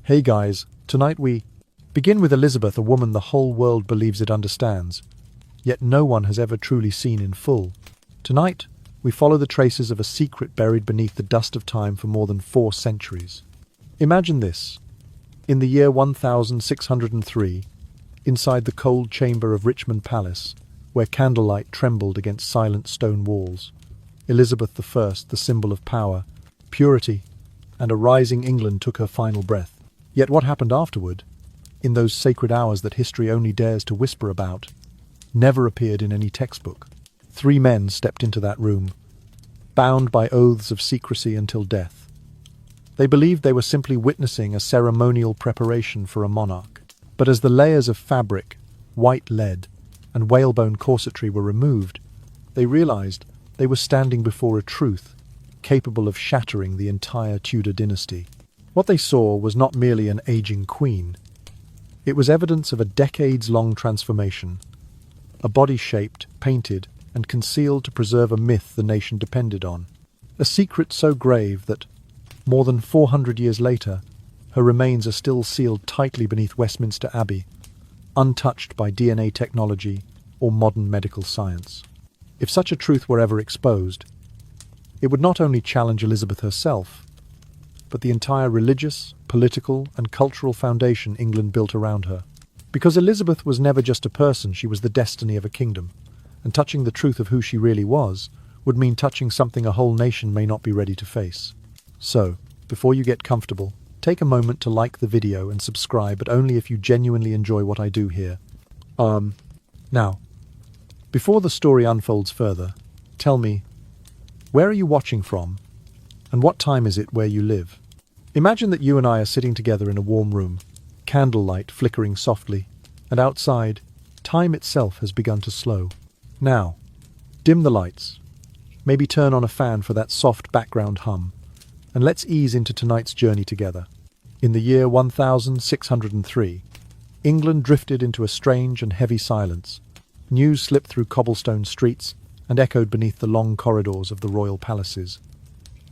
Hey guys, tonight we begin with Elizabeth, a woman the whole world believes it understands, yet no one has ever truly seen in full. Tonight, we follow the traces of a secret buried beneath the dust of time for more than 4 centuries. Imagine this. In the year 1603, inside the cold chamber of Richmond Palace, where candlelight trembled against silent stone walls, Elizabeth I, the symbol of power, purity, and a rising England took her final breath. Yet what happened afterward, in those sacred hours that history only dares to whisper about, never appeared in any textbook. 3 men stepped into that room, bound by oaths of secrecy until death. They believed they were simply witnessing a ceremonial preparation for a monarch. But as the layers of fabric, white lead, and whalebone corsetry were removed, they realized they were standing before a truth capable of shattering the entire Tudor dynasty. What they saw was not merely an aging queen. It was evidence of a decades-long transformation, a body shaped, painted, and concealed to preserve a myth the nation depended on. A secret so grave that, more than 400 years later, her remains are still sealed tightly beneath Westminster Abbey, untouched by DNA technology or modern medical science. If such a truth were ever exposed, it would not only challenge Elizabeth herself, but the entire religious, political, and cultural foundation England built around her. Because Elizabeth was never just a person, she was the destiny of a kingdom, and touching the truth of who she really was would mean touching something a whole nation may not be ready to face. So, before you get comfortable, take a moment to like the video and subscribe, but only if you genuinely enjoy what I do here. Now, before the story unfolds further, tell me, where are you watching from? And what time is it where you live? Imagine that you and I are sitting together in a warm room, candlelight flickering softly, and outside, time itself has begun to slow. Now, dim the lights, maybe turn on a fan for that soft background hum, and let's ease into tonight's journey together. In the year 1603, England drifted into a strange and heavy silence. News slipped through cobblestone streets and echoed beneath the long corridors of the royal palaces.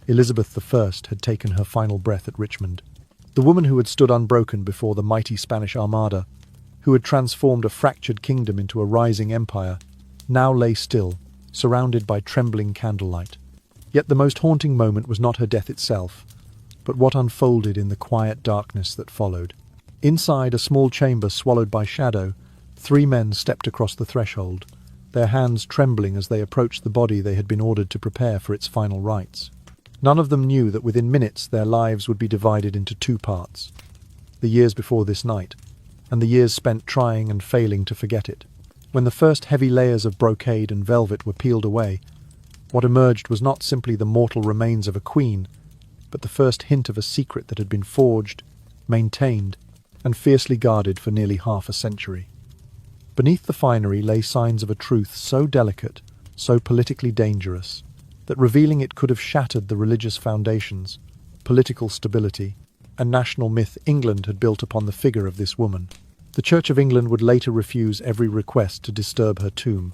Elizabeth I had taken her final breath at Richmond. The woman who had stood unbroken before the mighty Spanish Armada, who had transformed a fractured kingdom into a rising empire, now lay still, surrounded by trembling candlelight. Yet the most haunting moment was not her death itself, but what unfolded in the quiet darkness that followed. Inside a small chamber swallowed by shadow, 3 men stepped across the threshold, their hands trembling as they approached the body they had been ordered to prepare for its final rites. None of them knew that within minutes their lives would be divided into 2 parts: the years before this night, and the years spent trying and failing to forget it. When the first heavy layers of brocade and velvet were peeled away, what emerged was not simply the mortal remains of a queen, but the first hint of a secret that had been forged, maintained, and fiercely guarded for nearly half a century. Beneath the finery lay signs of a truth so delicate, so politically dangerous, that revealing it could have shattered the religious foundations, political stability, and national myth England had built upon the figure of this woman. The Church of England would later refuse every request to disturb her tomb,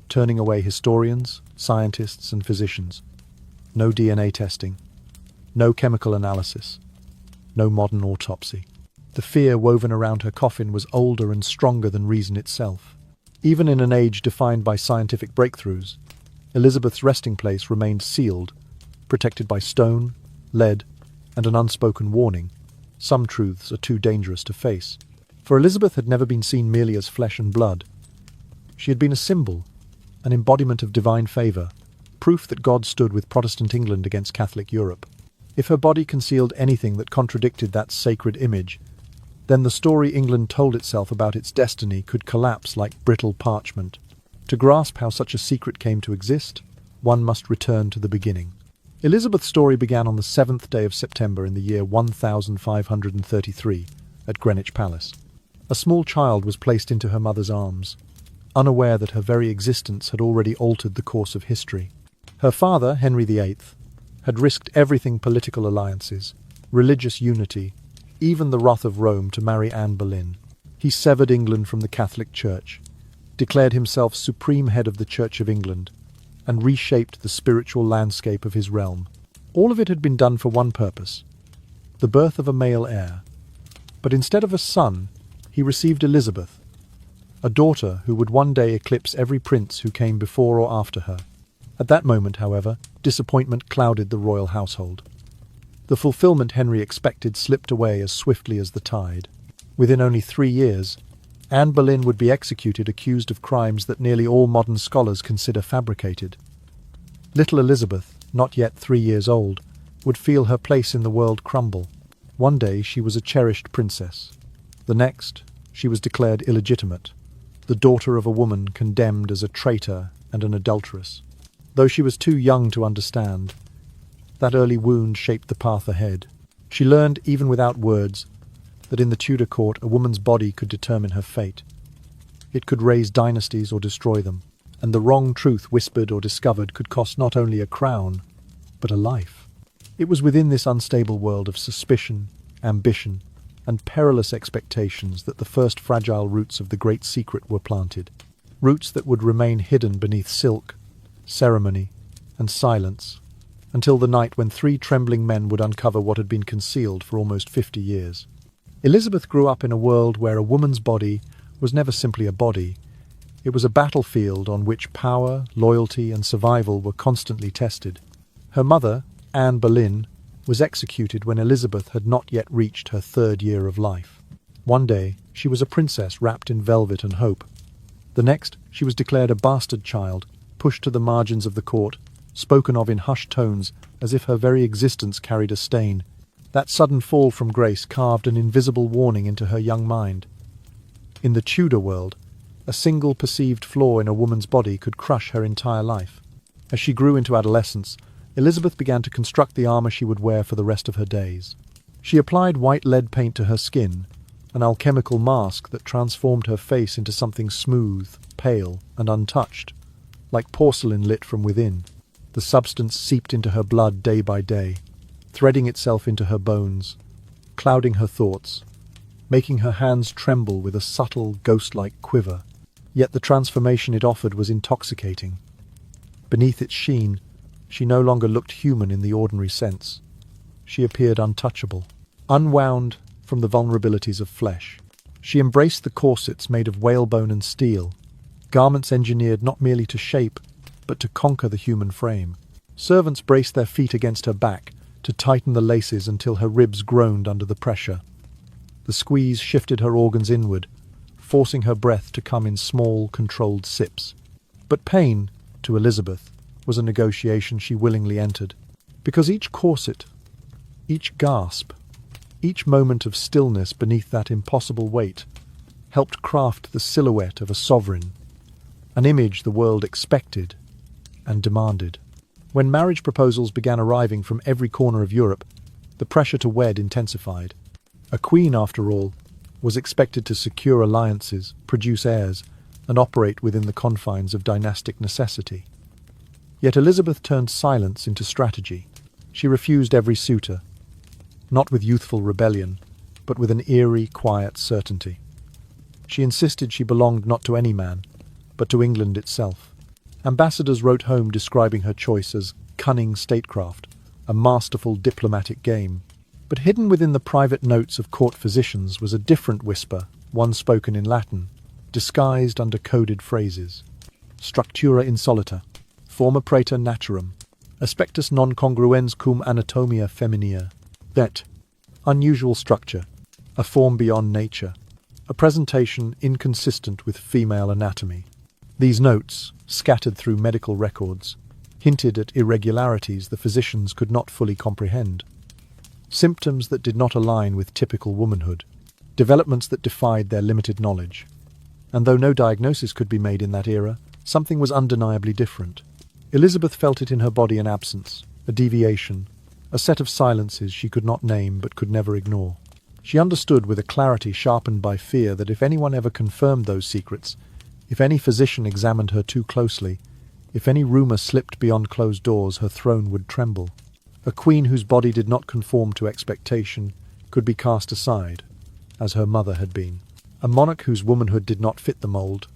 turning away historians, scientists, and physicians. No DNA testing, no chemical analysis, no modern autopsy. The fear woven around her coffin was older and stronger than reason itself. Even in an age defined by scientific breakthroughs, Elizabeth's resting place remained sealed, protected by stone, lead, and an unspoken warning: some truths are too dangerous to face. For Elizabeth had never been seen merely as flesh and blood. She had been a symbol, an embodiment of divine favour, proof that God stood with Protestant England against Catholic Europe. If her body concealed anything that contradicted that sacred image, then the story England told itself about its destiny could collapse like brittle parchment. To grasp how such a secret came to exist, one must return to the beginning. Elizabeth's story began on the 7th day of September in the year 1533 at Greenwich Palace. A small child was placed into her mother's arms, unaware that her very existence had already altered the course of history. Her father, Henry VIII, had risked everything: political alliances, religious unity, even the wrath of Rome, to marry Anne Boleyn. He severed England from the Catholic Church, declared himself supreme head of the Church of England, and reshaped the spiritual landscape of his realm. All of it had been done for one purpose: the birth of a male heir, But instead of a son, he received Elizabeth, a daughter who would one day eclipse every prince who came before or after her. At that moment, however, disappointment clouded the royal household. The fulfillment Henry expected slipped away as swiftly as the tide. Within only 3 years, Anne Boleyn would be executed, accused of crimes that nearly all modern scholars consider fabricated. Little Elizabeth, not yet 3 years old, would feel her place in the world crumble. One day she was a cherished princess. The next, she was declared illegitimate, the daughter of a woman condemned as a traitor and an adulteress. Though she was too young to understand, that early wound shaped the path ahead. She learned, even without words, that in the Tudor court a woman's body could determine her fate. It could raise dynasties or destroy them, and the wrong truth whispered or discovered could cost not only a crown, but a life. It was within this unstable world of suspicion, ambition, and perilous expectations that the first fragile roots of the great secret were planted, roots that would remain hidden beneath silk, ceremony, and silence, until the night when 3 trembling men would uncover what had been concealed for almost 50 years. Elizabeth grew up in a world where a woman's body was never simply a body. It was a battlefield on which power, loyalty, and survival were constantly tested. Her mother, Anne Boleyn, was executed when Elizabeth had not yet reached her 3rd year of life. One day, she was a princess wrapped in velvet and hope. The next, she was declared a bastard child, pushed to the margins of the court, spoken of in hushed tones as if her very existence carried a stain. That sudden fall from grace carved an invisible warning into her young mind. In the Tudor world, a single perceived flaw in a woman's body could crush her entire life. As she grew into adolescence, Elizabeth began to construct the armor she would wear for the rest of her days. She applied white lead paint to her skin, an alchemical mask that transformed her face into something smooth, pale, and untouched, like porcelain lit from within. The substance seeped into her blood day by day, threading itself into her bones, clouding her thoughts, making her hands tremble with a subtle, ghost-like quiver. Yet the transformation it offered was intoxicating. Beneath its sheen, she no longer looked human in the ordinary sense. She appeared untouchable, unwound from the vulnerabilities of flesh. She embraced the corsets made of whalebone and steel, garments engineered not merely to shape, but to conquer the human frame. Servants braced their feet against her back to tighten the laces until her ribs groaned under the pressure. The squeeze shifted her organs inward, forcing her breath to come in small, controlled sips. But pain, to Elizabeth, was a negotiation she willingly entered, because each corset, each gasp, each moment of stillness beneath that impossible weight helped craft the silhouette of a sovereign, an image the world expected and demanded. When marriage proposals began arriving from every corner of Europe, the pressure to wed intensified. A queen, after all, was expected to secure alliances, produce heirs, and operate within the confines of dynastic necessity. Yet Elizabeth turned silence into strategy. She refused every suitor, not with youthful rebellion, but with an eerie, quiet certainty. She insisted she belonged not to any man, but to England itself. Ambassadors wrote home describing her choice as cunning statecraft, a masterful diplomatic game. But hidden within the private notes of court physicians was a different whisper, one spoken in Latin, disguised under coded phrases. Structura insolita, forma praeter naturam, aspectus non congruens cum anatomia feminia. That unusual structure, a form beyond nature, a presentation inconsistent with female anatomy. These notes, scattered through medical records, hinted at irregularities the physicians could not fully comprehend. Symptoms that did not align with typical womanhood, developments that defied their limited knowledge. And though no diagnosis could be made in that era, something was undeniably different. Elizabeth felt it in her body an absence, a deviation, a set of silences she could not name but could never ignore. She understood with a clarity sharpened by fear that if anyone ever confirmed those secrets, if any physician examined her too closely, if any rumor slipped beyond closed doors, her throne would tremble. A queen whose body did not conform to expectation could be cast aside, as her mother had been. A monarch whose womanhood did not fit the mold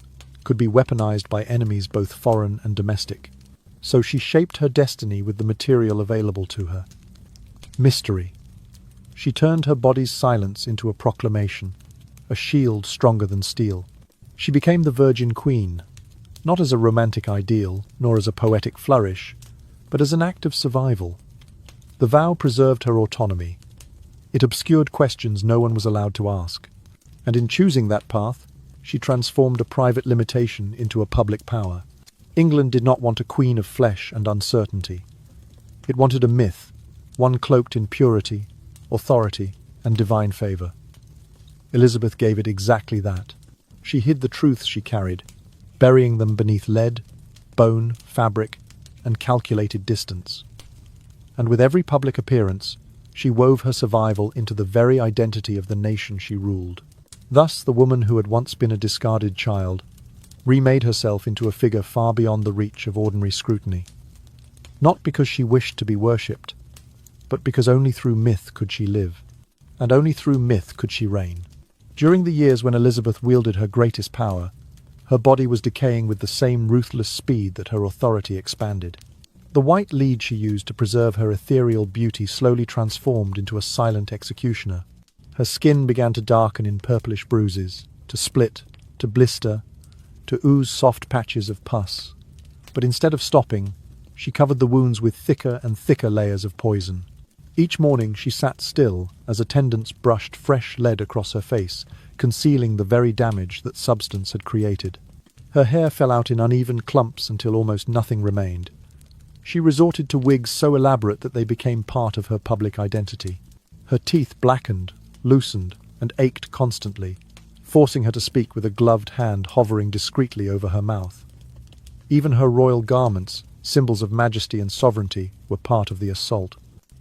could be weaponized by enemies both foreign and domestic. So she shaped her destiny with the material available to her. Mystery. She turned her body's silence into a proclamation, a shield stronger than steel. She became the Virgin Queen, not as a romantic ideal, nor as a poetic flourish, but as an act of survival. The vow preserved her autonomy. It obscured questions no one was allowed to ask. And in choosing that path, she transformed a private limitation into a public power. England did not want a queen of flesh and uncertainty. It wanted a myth, one cloaked in purity, authority, and divine favour. Elizabeth gave it exactly that. She hid the truths she carried, burying them beneath lead, bone, fabric, and calculated distance. And with every public appearance, she wove her survival into the very identity of the nation she ruled. Thus, the woman who had once been a discarded child remade herself into a figure far beyond the reach of ordinary scrutiny. Not because she wished to be worshipped, but because only through myth could she live, and only through myth could she reign. During the years when Elizabeth wielded her greatest power, her body was decaying with the same ruthless speed that her authority expanded. The white lead she used to preserve her ethereal beauty slowly transformed into a silent executioner. Her skin began to darken in purplish bruises, to split, to blister, to ooze soft patches of pus. But instead of stopping, she covered the wounds with thicker and thicker layers of poison. Each morning she sat still as attendants brushed fresh lead across her face, concealing the very damage that substance had created. Her hair fell out in uneven clumps until almost nothing remained. She resorted to wigs so elaborate that they became part of her public identity. Her teeth blackened, loosened, and ached constantly, forcing her to speak with a gloved hand hovering discreetly over her mouth. Even her royal garments, symbols of majesty and sovereignty, were part of the assault.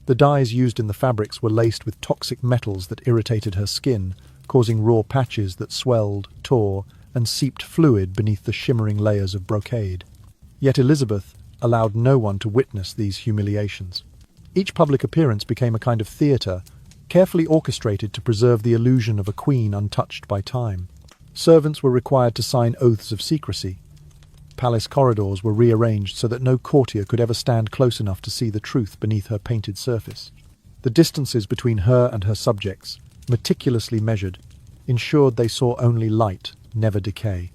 The dyes used in the fabrics were laced with toxic metals that irritated her skin, causing raw patches that swelled, tore, and seeped fluid beneath the shimmering layers of brocade. Yet Elizabeth allowed no one to witness these humiliations. Each public appearance became a kind of theatre, carefully orchestrated to preserve the illusion of a queen untouched by time. Servants were required to sign oaths of secrecy. Palace corridors were rearranged so that no courtier could ever stand close enough to see the truth beneath her painted surface. The distances between her and her subjects, meticulously measured, ensured they saw only light, never decay.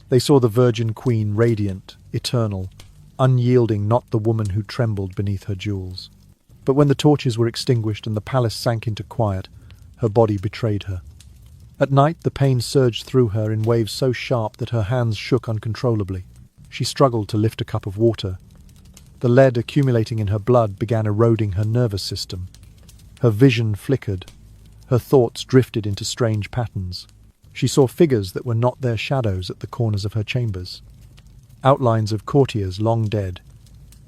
They saw the Virgin Queen radiant, eternal, unyielding, not the woman who trembled beneath her jewels. But when the torches were extinguished and the palace sank into quiet, her body betrayed her. At night, the pain surged through her in waves so sharp that her hands shook uncontrollably. She struggled to lift a cup of water. The lead accumulating in her blood began eroding her nervous system. Her vision flickered. Her thoughts drifted into strange patterns. She saw figures that were not their shadows at the corners of her chambers. Outlines of courtiers long dead,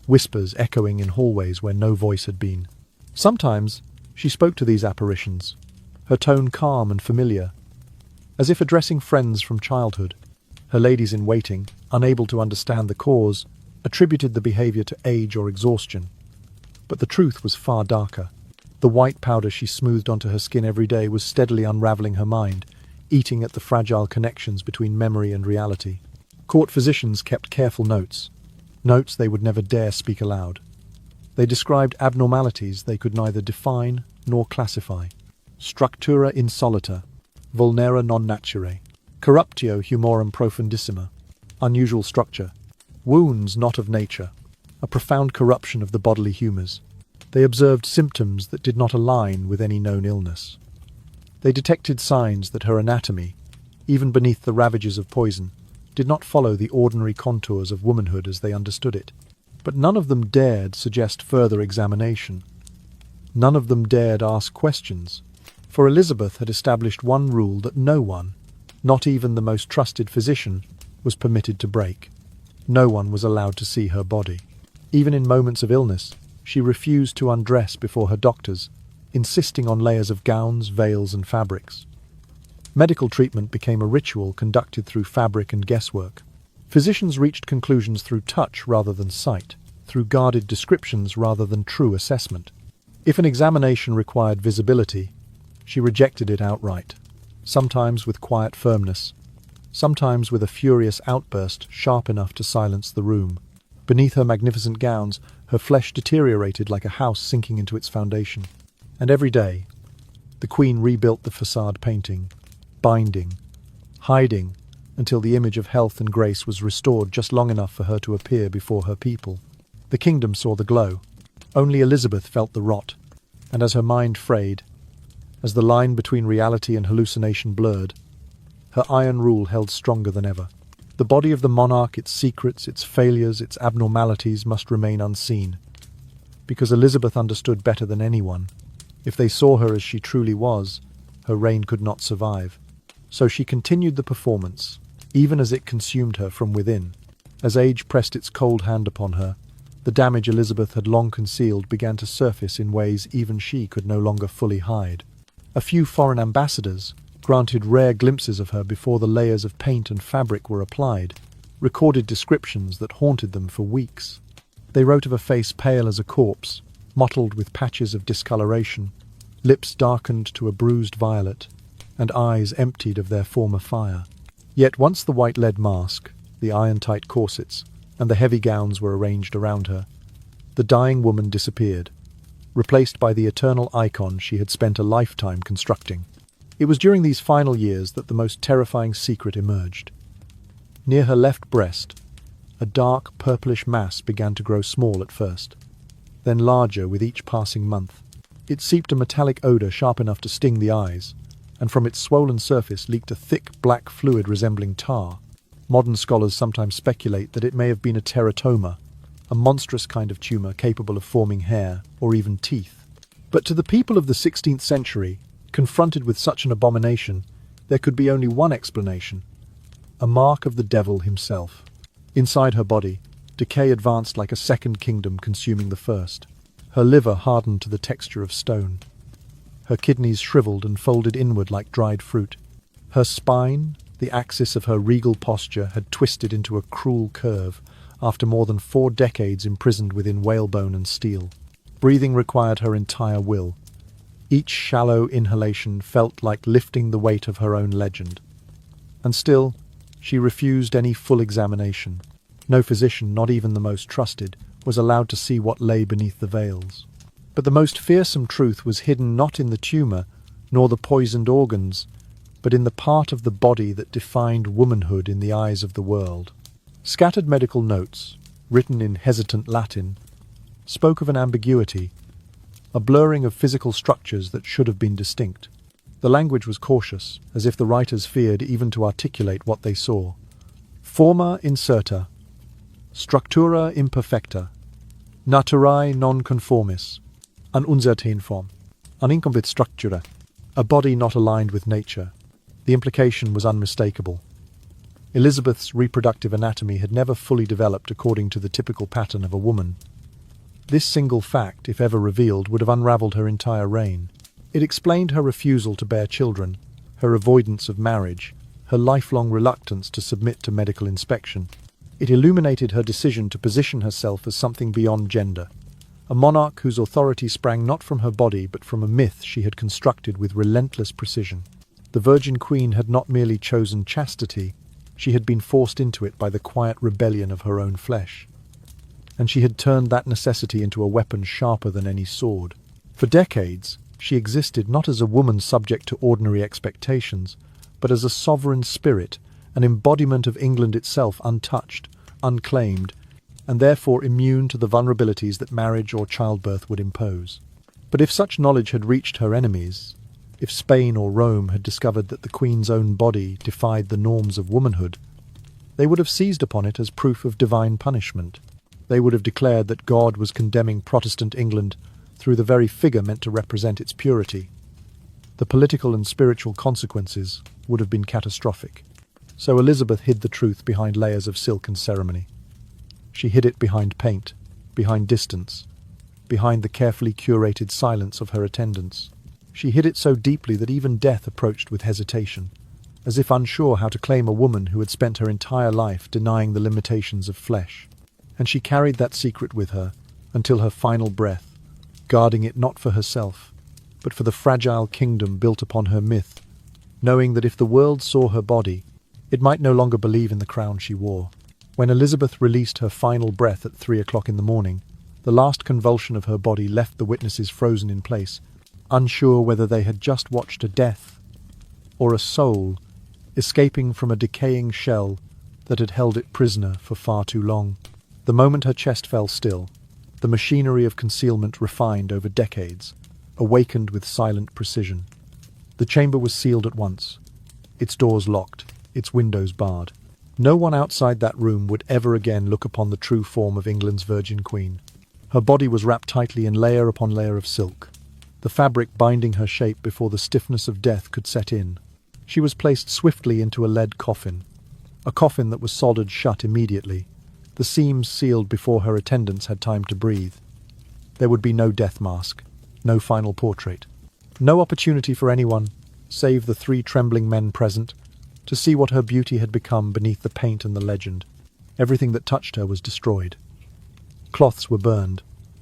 whispers echoing in hallways where no voice had been. Sometimes she spoke to these apparitions, her tone calm and familiar, as if addressing friends from childhood. Her ladies-in-waiting, unable to understand the cause, attributed the behaviour to age or exhaustion. But the truth was far darker. The white powder she smoothed onto her skin every day was steadily unravelling her mind, eating at the fragile connections between memory and reality. Court physicians kept careful notes they would never dare speak aloud. They described abnormalities they could neither define nor classify. Structura insolita, vulnera non naturae, corruptio humorum profundissima, unusual structure, wounds not of nature, a profound corruption of the bodily humours. They observed symptoms that did not align with any known illness. They detected signs that her anatomy, even beneath the ravages of poison, did not follow the ordinary contours of womanhood as they understood it. But none of them dared suggest further examination. None of them dared ask questions, for Elizabeth had established one rule that no one, not even the most trusted physician, was permitted to break. No one was allowed to see her body. Even in moments of illness, she refused to undress before her doctors, insisting on layers of gowns, veils, and fabrics. Medical treatment became a ritual conducted through fabric and guesswork. Physicians reached conclusions through touch rather than sight, through guarded descriptions rather than true assessment. If an examination required visibility, she rejected it outright, sometimes with quiet firmness, sometimes with a furious outburst sharp enough to silence the room. Beneath her magnificent gowns, her flesh deteriorated like a house sinking into its foundation. And every day, The Queen rebuilt the facade painting, binding, hiding, until the image of health and grace was restored just long enough for her to appear before her people. The kingdom saw the glow. Only Elizabeth felt the rot, and as her mind frayed, as the line between reality and hallucination blurred, her iron rule held stronger than ever. The body of the monarch, its secrets, its failures, its abnormalities must remain unseen, because Elizabeth understood better than anyone. If they saw her as she truly was, her reign could not survive. So she continued the performance, even as it consumed her from within. As age pressed its cold hand upon her, the damage Elizabeth had long concealed began to surface in ways even she could no longer fully hide. A few foreign ambassadors granted rare glimpses of her before the layers of paint and fabric were applied, recorded descriptions that haunted them for weeks. They wrote of a face pale as a corpse, mottled with patches of discoloration, lips darkened to a bruised violet, and eyes emptied of their former fire. Yet once the white lead mask, the iron-tight corsets, and the heavy gowns were arranged around her, the dying woman disappeared, replaced by the eternal icon she had spent a lifetime constructing. It was during these final years that the most terrifying secret emerged. Near her left breast, a dark purplish mass began to grow small at first, then larger with each passing month. It seeped a metallic odor sharp enough to sting the eyes, and from its swollen surface leaked a thick black fluid resembling tar. Modern scholars sometimes speculate that it may have been a teratoma, a monstrous kind of tumor capable of forming hair or even teeth. But to the people of the 16th century, confronted with such an abomination, there could be only one explanation: a mark of the devil himself. Inside her body, decay advanced like a second kingdom consuming the first. Her liver hardened to the texture of stone. Her kidneys shriveled and folded inward like dried fruit. Her spine, the axis of her regal posture, had twisted into a cruel curve after more than 4 decades imprisoned within whalebone and steel. Breathing required her entire will. Each shallow inhalation felt like lifting the weight of her own legend. And still, she refused any full examination. No physician, not even the most trusted, was allowed to see what lay beneath the veils. But the most fearsome truth was hidden not in the tumour, nor the poisoned organs, but in the part of the body that defined womanhood in the eyes of the world. Scattered medical notes, written in hesitant Latin, spoke of an ambiguity, a blurring of physical structures that should have been distinct. The language was cautious, as if the writers feared even to articulate what they saw. Forma incerta, structura imperfecta, naturae non conformis, an uncertain form, an incomplete structura, a body not aligned with nature. The implication was unmistakable. Elizabeth's reproductive anatomy had never fully developed according to the typical pattern of a woman. This single fact, if ever revealed, would have unravelled her entire reign. It explained her refusal to bear children, her avoidance of marriage, her lifelong reluctance to submit to medical inspection. It illuminated her decision to position herself as something beyond gender, a monarch whose authority sprang not from her body but from a myth she had constructed with relentless precision. The Virgin Queen had not merely chosen chastity, she had been forced into it by the quiet rebellion of her own flesh. And she had turned that necessity into a weapon sharper than any sword. For decades, she existed not as a woman subject to ordinary expectations, but as a sovereign spirit, an embodiment of England itself, untouched, unclaimed, and therefore immune to the vulnerabilities that marriage or childbirth would impose. But if such knowledge had reached her enemies, if Spain or Rome had discovered that the Queen's own body defied the norms of womanhood, they would have seized upon it as proof of divine punishment. They would have declared that God was condemning Protestant England through the very figure meant to represent its purity. The political and spiritual consequences would have been catastrophic. So Elizabeth hid the truth behind layers of silk and ceremony. She hid it behind paint, behind distance, behind the carefully curated silence of her attendants. She hid it so deeply that even death approached with hesitation, as if unsure how to claim a woman who had spent her entire life denying the limitations of flesh. And she carried that secret with her until her final breath, guarding it not for herself, but for the fragile kingdom built upon her myth, knowing that if the world saw her body, it might no longer believe in the crown she wore. When Elizabeth released her final breath at 3 o'clock in the morning, the last convulsion of her body left the witnesses frozen in place, unsure whether they had just watched a death or a soul escaping from a decaying shell that had held it prisoner for far too long. The moment her chest fell still, the machinery of concealment refined over decades awakened with silent precision. The chamber was sealed at once, its doors locked, its windows barred. No one outside that room would ever again look upon the true form of England's Virgin Queen. Her body was wrapped tightly in layer upon layer of silk, the fabric binding her shape before the stiffness of death could set in. She was placed swiftly into a lead coffin, a coffin that was soldered shut immediately, the seams sealed before her attendants had time to breathe. There would be no death mask, no final portrait, no opportunity for anyone, save the 3 trembling men present, to see what her beauty had become beneath the paint and the legend. Everything that touched her was destroyed. Cloths were burned,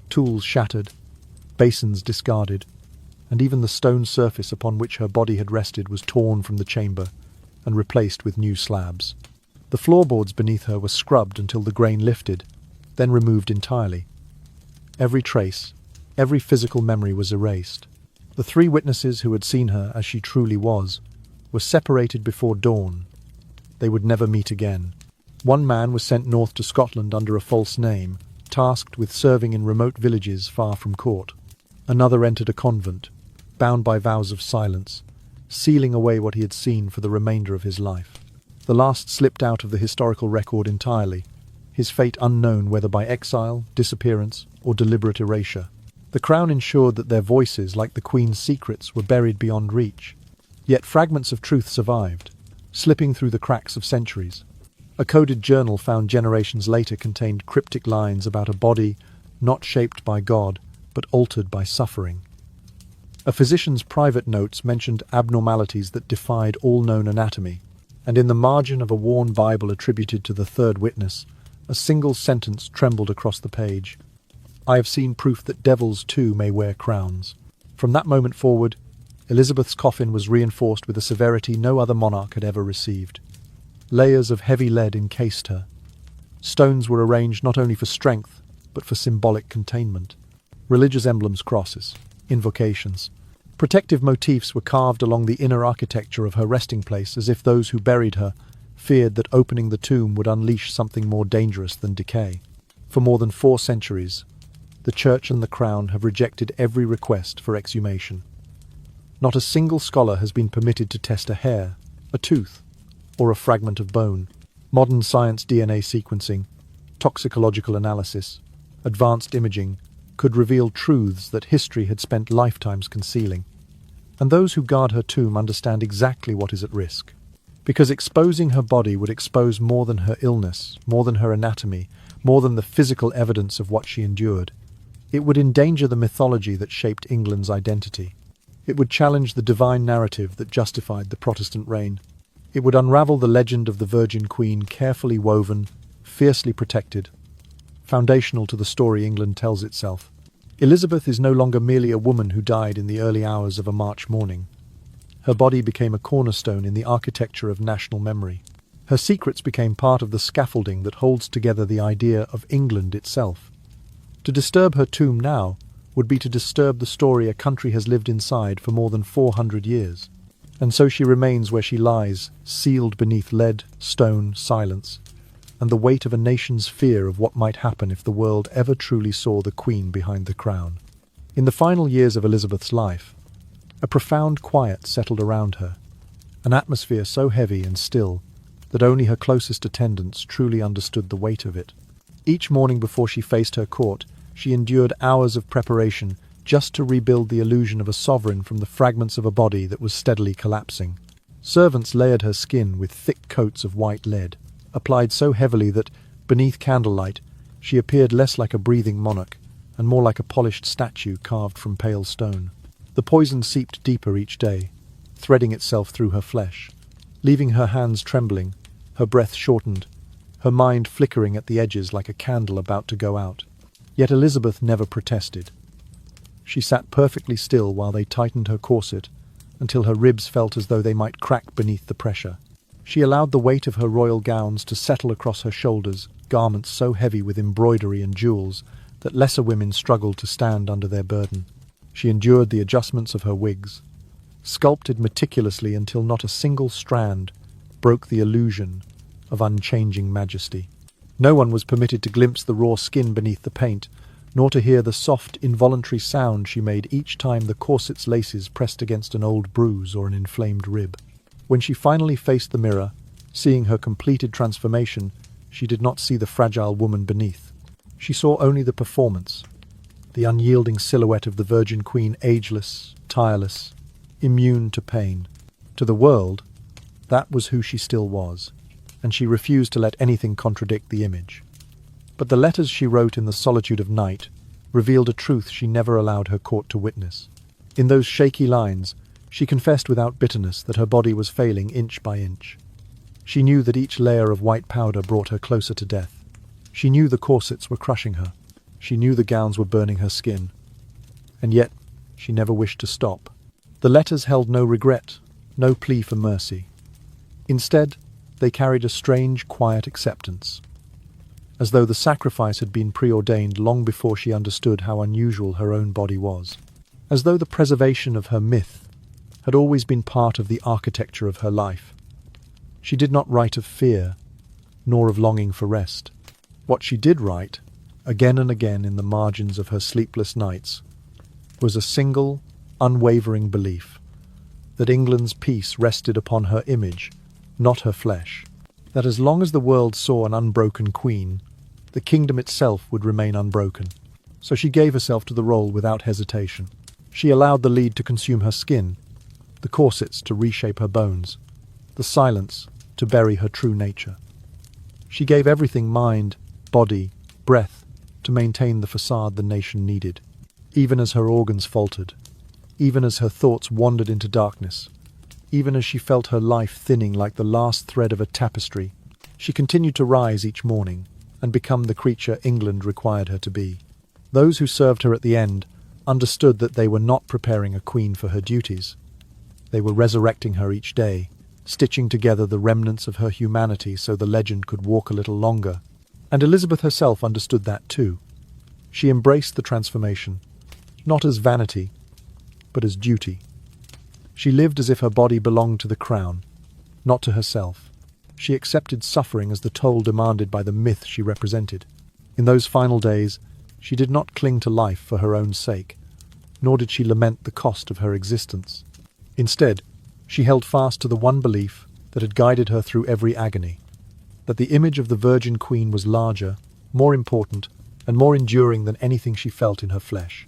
tools shattered, basins discarded, and even the stone surface upon which her body had rested was torn from the chamber and replaced with new slabs. The floorboards beneath her were scrubbed until the grain lifted, then removed entirely. Every trace, every physical memory was erased. The 3 witnesses who had seen her as she truly was were separated before dawn. They would never meet again. One man was sent north to Scotland under a false name, tasked with serving in remote villages far from court. Another entered a convent, bound by vows of silence, sealing away what he had seen for the remainder of his life. The last slipped out of the historical record entirely, his fate unknown whether by exile, disappearance, or deliberate erasure. The Crown ensured that their voices, like the Queen's secrets, were buried beyond reach. Yet fragments of truth survived, slipping through the cracks of centuries. A coded journal found generations later contained cryptic lines about a body not shaped by God, but altered by suffering. A physician's private notes mentioned abnormalities that defied all known anatomy, and in the margin of a worn Bible attributed to the 3rd witness, a single sentence trembled across the page. "I have seen proof that devils too may wear crowns." From that moment forward, Elizabeth's coffin was reinforced with a severity no other monarch had ever received. Layers of heavy lead encased her. Stones were arranged not only for strength, but for symbolic containment. Religious emblems, crosses, invocations, protective motifs were carved along the inner architecture of her resting place, as if those who buried her feared that opening the tomb would unleash something more dangerous than decay. For more than 4 centuries, the Church and the Crown have rejected every request for exhumation. Not a single scholar has been permitted to test a hair, a tooth, or a fragment of bone. Modern science, DNA sequencing, toxicological analysis, advanced imaging could reveal truths that history had spent lifetimes concealing. And those who guard her tomb understand exactly what is at risk. Because exposing her body would expose more than her illness, more than her anatomy, more than the physical evidence of what she endured. It would endanger the mythology that shaped England's identity. It would challenge the divine narrative that justified the Protestant reign. It would unravel the legend of the Virgin Queen, carefully woven, fiercely protected, foundational to the story England tells itself. Elizabeth is no longer merely a woman who died in the early hours of a March morning. Her body became a cornerstone in the architecture of national memory. Her secrets became part of the scaffolding that holds together the idea of England itself. To disturb her tomb now would be to disturb the story a country has lived inside for more than 400 years. And so she remains where she lies, sealed beneath lead, stone, silence, and the weight of a nation's fear of what might happen if the world ever truly saw the Queen behind the crown. In the final years of Elizabeth's life, a profound quiet settled around her, an atmosphere so heavy and still that only her closest attendants truly understood the weight of it. Each morning before she faced her court, she endured hours of preparation just to rebuild the illusion of a sovereign from the fragments of a body that was steadily collapsing. Servants layered her skin with thick coats of white lead, applied so heavily that, beneath candlelight, she appeared less like a breathing monarch and more like a polished statue carved from pale stone. The poison seeped deeper each day, threading itself through her flesh, leaving her hands trembling, her breath shortened, her mind flickering at the edges like a candle about to go out. Yet Elizabeth never protested. She sat perfectly still while they tightened her corset, until her ribs felt as though they might crack beneath the pressure. She allowed the weight of her royal gowns to settle across her shoulders, garments so heavy with embroidery and jewels that lesser women struggled to stand under their burden. She endured the adjustments of her wigs, sculpted meticulously until not a single strand broke the illusion of unchanging majesty. No one was permitted to glimpse the raw skin beneath the paint, nor to hear the soft, involuntary sound she made each time the corset's laces pressed against an old bruise or an inflamed rib. When she finally faced the mirror, seeing her completed transformation, she did not see the fragile woman beneath. She saw only the performance, the unyielding silhouette of the Virgin Queen, ageless, tireless, immune to pain. To the world, that was who she still was, and she refused to let anything contradict the image. But the letters she wrote in the solitude of night revealed a truth she never allowed her court to witness. In those shaky lines, she confessed without bitterness that her body was failing inch by inch. She knew that each layer of white powder brought her closer to death. She knew the corsets were crushing her. She knew the gowns were burning her skin. And yet, she never wished to stop. The letters held no regret, no plea for mercy. Instead, they carried a strange, quiet acceptance, as though the sacrifice had been preordained long before she understood how unusual her own body was, as though the preservation of her myth had always been part of the architecture of her life. She did not write of fear, nor of longing for rest. What she did write, again and again in the margins of her sleepless nights, was a single, unwavering belief that England's peace rested upon her image, not her flesh, that as long as the world saw an unbroken queen, the kingdom itself would remain unbroken. So she gave herself to the role without hesitation. She allowed the lead to consume her skin, the corsets to reshape her bones, the silence to bury her true nature. She gave everything, mind, body, breath, to maintain the facade the nation needed. Even as her organs faltered, even as her thoughts wandered into darkness, even as she felt her life thinning like the last thread of a tapestry, she continued to rise each morning and become the creature England required her to be. Those who served her at the end understood that they were not preparing a queen for her duties. They were resurrecting her each day, stitching together the remnants of her humanity so the legend could walk a little longer. And Elizabeth herself understood that too. She embraced the transformation, not as vanity, but as duty. She lived as if her body belonged to the crown, not to herself. She accepted suffering as the toll demanded by the myth she represented. In those final days, she did not cling to life for her own sake, nor did she lament the cost of her existence. Instead, she held fast to the one belief that had guided her through every agony, that the image of the Virgin Queen was larger, more important, and more enduring than anything she felt in her flesh.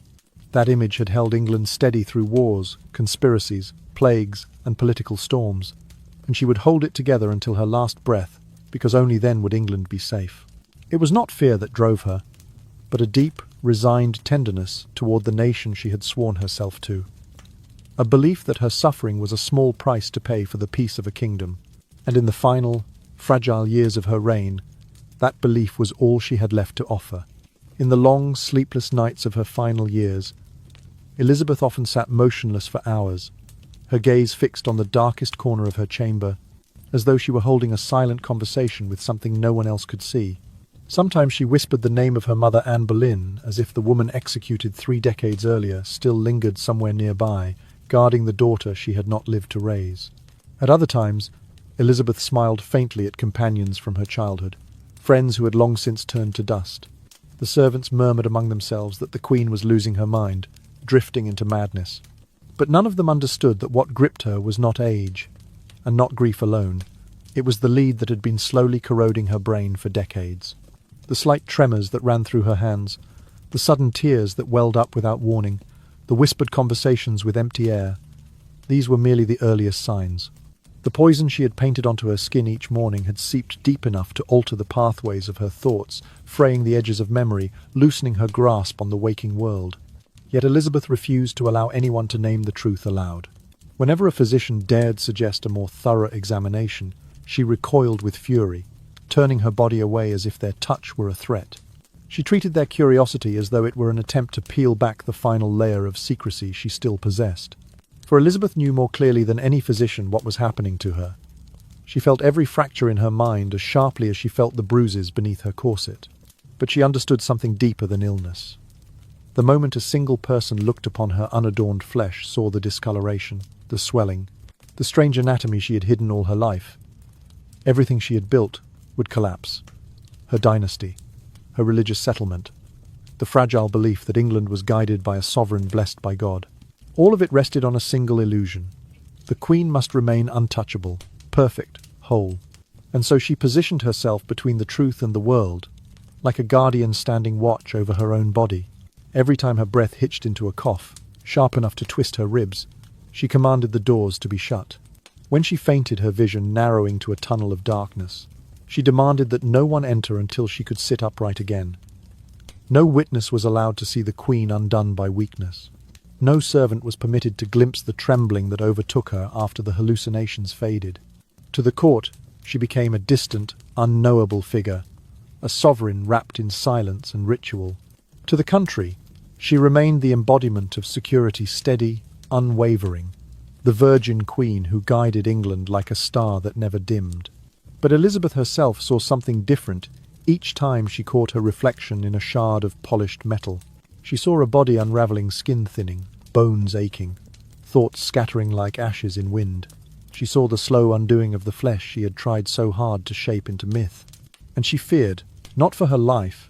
That image had held England steady through wars, conspiracies, plagues, and political storms, and she would hold it together until her last breath, because only then would England be safe. It was not fear that drove her, but a deep, resigned tenderness toward the nation she had sworn herself to. A belief that her suffering was a small price to pay for the peace of a kingdom, and in the final, fragile years of her reign, that belief was all she had left to offer. In the long, sleepless nights of her final years, Elizabeth often sat motionless for hours, her gaze fixed on the darkest corner of her chamber, as though she were holding a silent conversation with something no one else could see. Sometimes she whispered the name of her mother, Anne Boleyn, as if the woman executed 3 decades earlier still lingered somewhere nearby, guarding the daughter she had not lived to raise. At other times, Elizabeth smiled faintly at companions from her childhood, friends who had long since turned to dust. The servants murmured among themselves that the Queen was losing her mind, drifting into madness. But none of them understood that what gripped her was not age, and not grief alone. It was the lead that had been slowly corroding her brain for decades. The slight tremors that ran through her hands, the sudden tears that welled up without warning, the whispered conversations with empty air, these were merely the earliest signs. The poison she had painted onto her skin each morning had seeped deep enough to alter the pathways of her thoughts, fraying the edges of memory, loosening her grasp on the waking world. Yet Elizabeth refused to allow anyone to name the truth aloud. Whenever a physician dared suggest a more thorough examination, she recoiled with fury, turning her body away as if their touch were a threat. She treated their curiosity as though it were an attempt to peel back the final layer of secrecy she still possessed. For Elizabeth knew more clearly than any physician what was happening to her. She felt every fracture in her mind as sharply as she felt the bruises beneath her corset. But she understood something deeper than illness. The moment a single person looked upon her unadorned flesh, saw the discoloration, the swelling, the strange anatomy she had hidden all her life. Everything she had built would collapse. Her dynasty, her religious settlement, the fragile belief that England was guided by a sovereign blessed by God. All of it rested on a single illusion. The Queen must remain untouchable, perfect, whole. And so she positioned herself between the truth and the world, like a guardian standing watch over her own body. Every time her breath hitched into a cough, sharp enough to twist her ribs, she commanded the doors to be shut. When she fainted, her vision narrowing to a tunnel of darkness, she demanded that no one enter until she could sit upright again. No witness was allowed to see the Queen undone by weakness. No servant was permitted to glimpse the trembling that overtook her after the hallucinations faded. To the court, she became a distant, unknowable figure, a sovereign wrapped in silence and ritual. To the country, she remained the embodiment of security, steady, unwavering, the Virgin Queen who guided England like a star that never dimmed. But Elizabeth herself saw something different each time she caught her reflection in a shard of polished metal. She saw a body unraveling, skin thinning, bones aching, thoughts scattering like ashes in wind. She saw the slow undoing of the flesh she had tried so hard to shape into myth. And she feared, not for her life,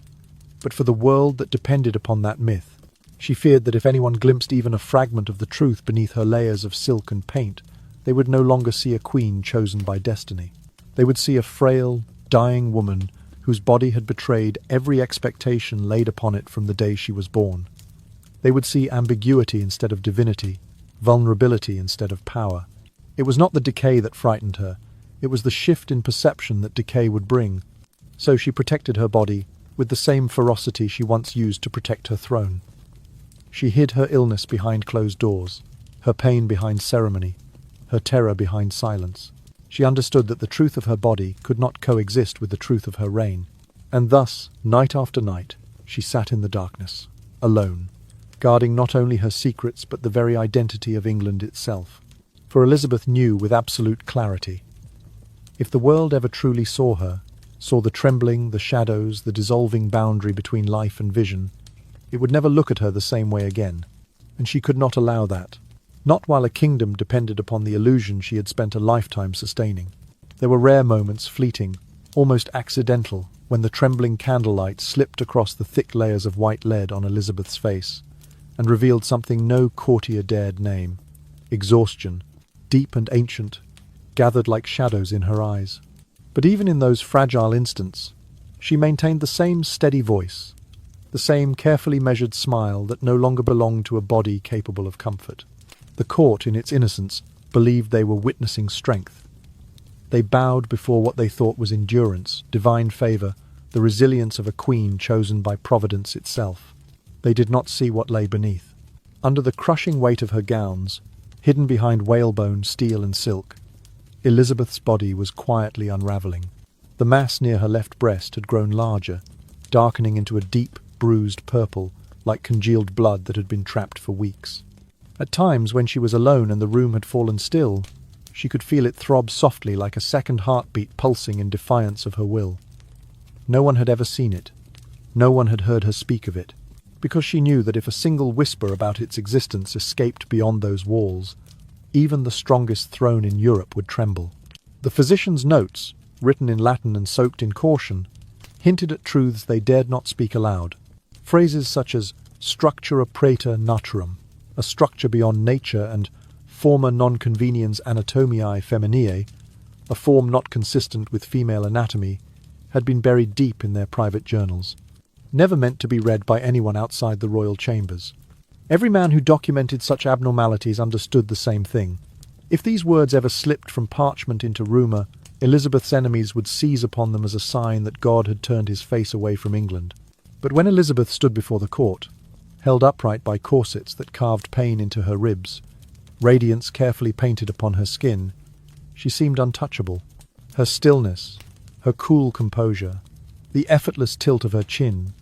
but for the world that depended upon that myth. She feared that if anyone glimpsed even a fragment of the truth beneath her layers of silk and paint, they would no longer see a queen chosen by destiny. They would see a frail, dying woman whose body had betrayed every expectation laid upon it from the day she was born. They would see ambiguity instead of divinity, vulnerability instead of power. It was not the decay that frightened her, it was the shift in perception that decay would bring. So she protected her body with the same ferocity she once used to protect her throne. She hid her illness behind closed doors, her pain behind ceremony, her terror behind silence. She understood that the truth of her body could not coexist with the truth of her reign. And thus, night after night, she sat in the darkness, alone, guarding not only her secrets but the very identity of England itself. For Elizabeth knew with absolute clarity, if the world ever truly saw her, saw the trembling, the shadows, the dissolving boundary between life and vision, it would never look at her the same way again. And she could not allow that. Not while a kingdom depended upon the illusion she had spent a lifetime sustaining. There were rare moments, fleeting, almost accidental, when the trembling candlelight slipped across the thick layers of white lead on Elizabeth's face and revealed something no courtier dared name. Exhaustion, deep and ancient, gathered like shadows in her eyes. But even in those fragile instants, she maintained the same steady voice, the same carefully measured smile that no longer belonged to a body capable of comfort. The court, in its innocence, believed they were witnessing strength. They bowed before what they thought was endurance, divine favour, the resilience of a queen chosen by Providence itself. They did not see what lay beneath. Under the crushing weight of her gowns, hidden behind whalebone, steel and silk, Elizabeth's body was quietly unravelling. The mass near her left breast had grown larger, darkening into a deep, bruised purple, like congealed blood that had been trapped for weeks. At times, when she was alone and the room had fallen still, she could feel it throb softly like a second heartbeat pulsing in defiance of her will. No one had ever seen it. No one had heard her speak of it, because she knew that if a single whisper about its existence escaped beyond those walls, even the strongest throne in Europe would tremble. The physician's notes, written in Latin and soaked in caution, hinted at truths they dared not speak aloud. Phrases such as structura praeter naturam, a structure beyond nature, and forma non conveniens anatomiae feminae, a form not consistent with female anatomy, had been buried deep in their private journals, never meant to be read by anyone outside the royal chambers. Every man who documented such abnormalities understood the same thing. If these words ever slipped from parchment into rumour, Elizabeth's enemies would seize upon them as a sign that God had turned his face away from England. But when Elizabeth stood before the court, held upright by corsets that carved pain into her ribs, radiance carefully painted upon her skin, she seemed untouchable. Her stillness, her cool composure, the effortless tilt of her chin,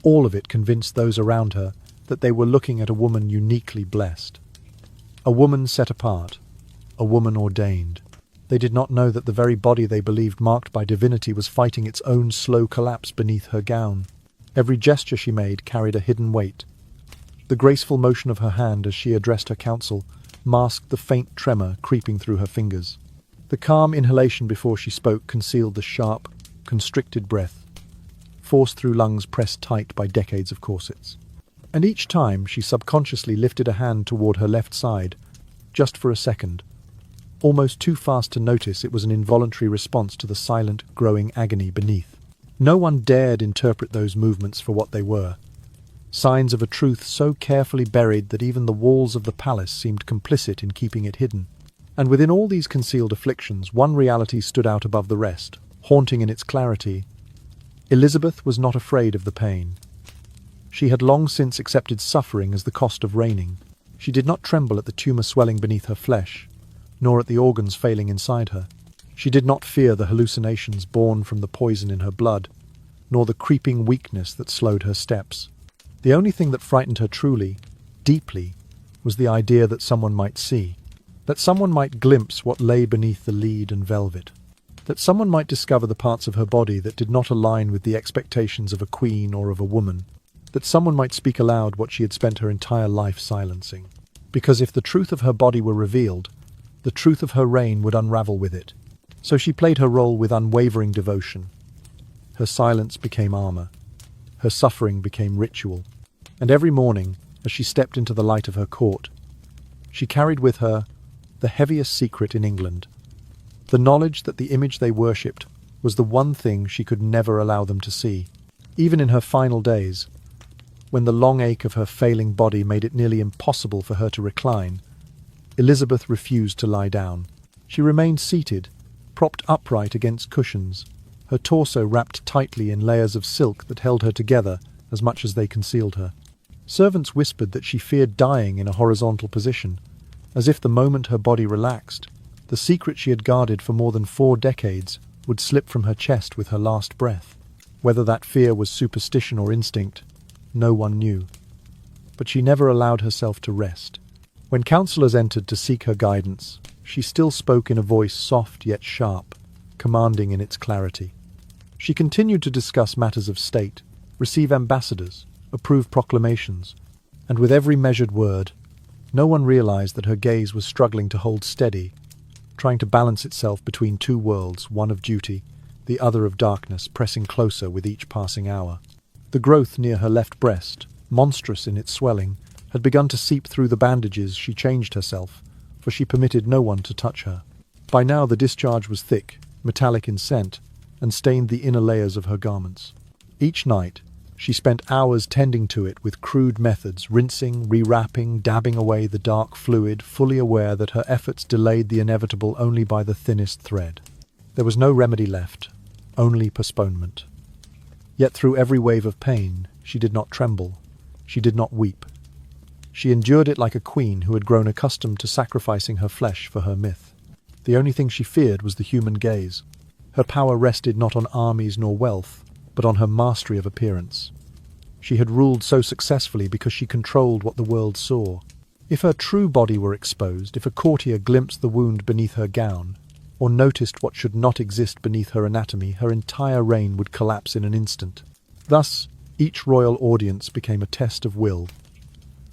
all of it convinced those around her that they were looking at a woman uniquely blessed. A woman set apart, a woman ordained. They did not know that the very body they believed marked by divinity was fighting its own slow collapse beneath her gown. Every gesture she made carried a hidden weight, The graceful motion of her hand as she addressed her council masked the faint tremor creeping through her fingers. The calm inhalation before she spoke concealed the sharp, constricted breath, forced through lungs pressed tight by decades of corsets. And each time she subconsciously lifted a hand toward her left side, just for a second. Almost too fast to notice, it was an involuntary response to the silent, growing agony beneath. No one dared interpret those movements for what they were. Signs of a truth so carefully buried that even the walls of the palace seemed complicit in keeping it hidden. And within all these concealed afflictions, one reality stood out above the rest, haunting in its clarity. Elizabeth was not afraid of the pain. She had long since accepted suffering as the cost of reigning. She did not tremble at the tumor swelling beneath her flesh, nor at the organs failing inside her. She did not fear the hallucinations born from the poison in her blood, nor the creeping weakness that slowed her steps. The only thing that frightened her truly, deeply, was the idea that someone might see, that someone might glimpse what lay beneath the lead and velvet, that someone might discover the parts of her body that did not align with the expectations of a queen or of a woman, that someone might speak aloud what she had spent her entire life silencing. Because if the truth of her body were revealed, the truth of her reign would unravel with it. So she played her role with unwavering devotion. Her silence became armor. Her suffering became ritual. And every morning, as she stepped into the light of her court, she carried with her the heaviest secret in England, the knowledge that the image they worshipped was the one thing she could never allow them to see. Even in her final days, when the long ache of her failing body made it nearly impossible for her to recline, Elizabeth refused to lie down. She remained seated, propped upright against cushions, her torso wrapped tightly in layers of silk that held her together as much as they concealed her. Servants whispered that she feared dying in a horizontal position, as if the moment her body relaxed, the secret she had guarded for more than 4 decades would slip from her chest with her last breath. Whether that fear was superstition or instinct, no one knew. But she never allowed herself to rest. When counselors entered to seek her guidance, she still spoke in a voice soft yet sharp, commanding in its clarity. She continued to discuss matters of state, receive ambassadors, approve proclamations, and with every measured word, no one realized that her gaze was struggling to hold steady, trying to balance itself between 2 worlds, one of duty, the other of darkness, pressing closer with each passing hour. The growth near her left breast, monstrous in its swelling, had begun to seep through the bandages she changed herself, for she permitted no one to touch her. By now the discharge was thick, metallic in scent, and stained the inner layers of her garments. Each night, she spent hours tending to it with crude methods, rinsing, rewrapping, dabbing away the dark fluid, fully aware that her efforts delayed the inevitable only by the thinnest thread. There was no remedy left, only postponement. Yet through every wave of pain, she did not tremble, she did not weep. She endured it like a queen who had grown accustomed to sacrificing her flesh for her myth. The only thing she feared was the human gaze. Her power rested not on armies nor wealth, but on her mastery of appearance. She had ruled so successfully because she controlled what the world saw. If her true body were exposed, if a courtier glimpsed the wound beneath her gown, or noticed what should not exist beneath her anatomy, her entire reign would collapse in an instant. Thus, each royal audience became a test of will.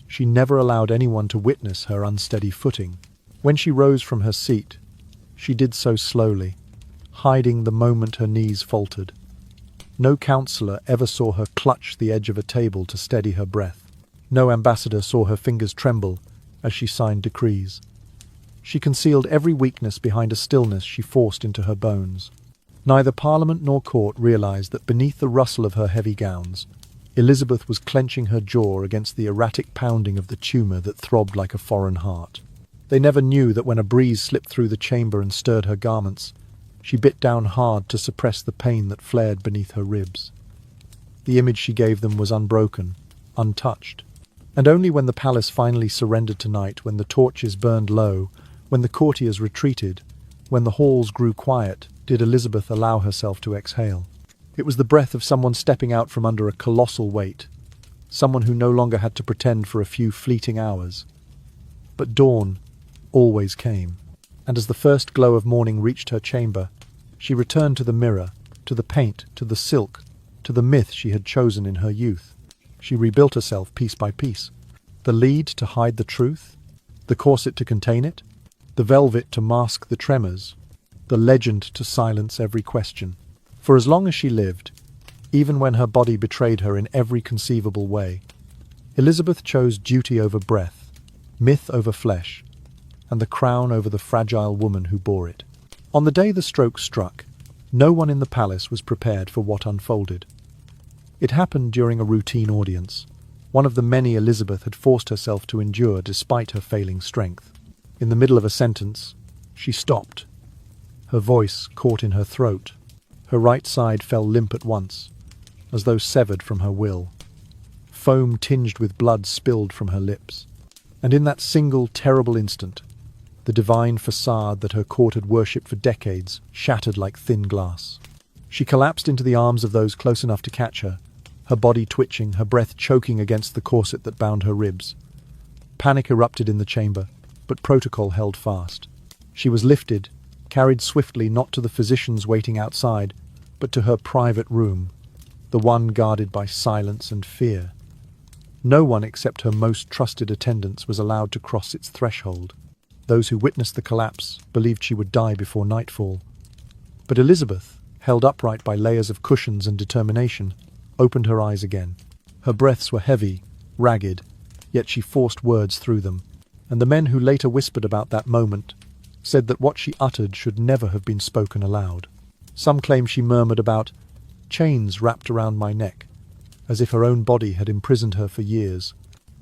She never allowed anyone to witness her unsteady footing. When she rose from her seat, she did so slowly, hiding the moment her knees faltered. No counselor ever saw her clutch the edge of a table to steady her breath. No ambassador saw her fingers tremble as she signed decrees. She concealed every weakness behind a stillness she forced into her bones. Neither Parliament nor court realized that beneath the rustle of her heavy gowns, Elizabeth was clenching her jaw against the erratic pounding of the tumour that throbbed like a foreign heart. They never knew that when a breeze slipped through the chamber and stirred her garments, she bit down hard to suppress the pain that flared beneath her ribs. The image she gave them was unbroken, untouched. And only when the palace finally surrendered tonight, when the torches burned low, when the courtiers retreated, when the halls grew quiet, did Elizabeth allow herself to exhale. It was the breath of someone stepping out from under a colossal weight, someone who no longer had to pretend for a few fleeting hours. But dawn always came, and as the first glow of morning reached her chamber, she returned to the mirror, to the paint, to the silk, to the myth she had chosen in her youth. She rebuilt herself piece by piece. The lead to hide the truth? The corset to contain it? The velvet to mask the tremors? The legend to silence every question? For as long as she lived, even when her body betrayed her in every conceivable way, Elizabeth chose duty over breath, myth over flesh, and the crown over the fragile woman who bore it. On the day the stroke struck, no one in the palace was prepared for what unfolded. It happened during a routine audience, one of the many Elizabeth had forced herself to endure despite her failing strength. In the middle of a sentence, she stopped. Her voice caught in her throat. Her right side fell limp at once, as though severed from her will. Foam tinged with blood spilled from her lips. And in that single terrible instant, the divine facade that her court had worshipped for decades shattered like thin glass. She collapsed into the arms of those close enough to catch her body twitching, her breath choking against the corset that bound her ribs. Panic erupted in the chamber, but protocol held fast. She was lifted, carried swiftly not to the physicians waiting outside, but to her private room, the one guarded by silence and fear. No one except her most trusted attendants was allowed to cross its threshold. Those who witnessed the collapse believed she would die before nightfall. But Elizabeth, held upright by layers of cushions and determination, opened her eyes again. Her breaths were heavy, ragged, yet she forced words through them, and the men who later whispered about that moment said that what she uttered should never have been spoken aloud. Some claim she murmured about chains wrapped around my neck, as if her own body had imprisoned her for years.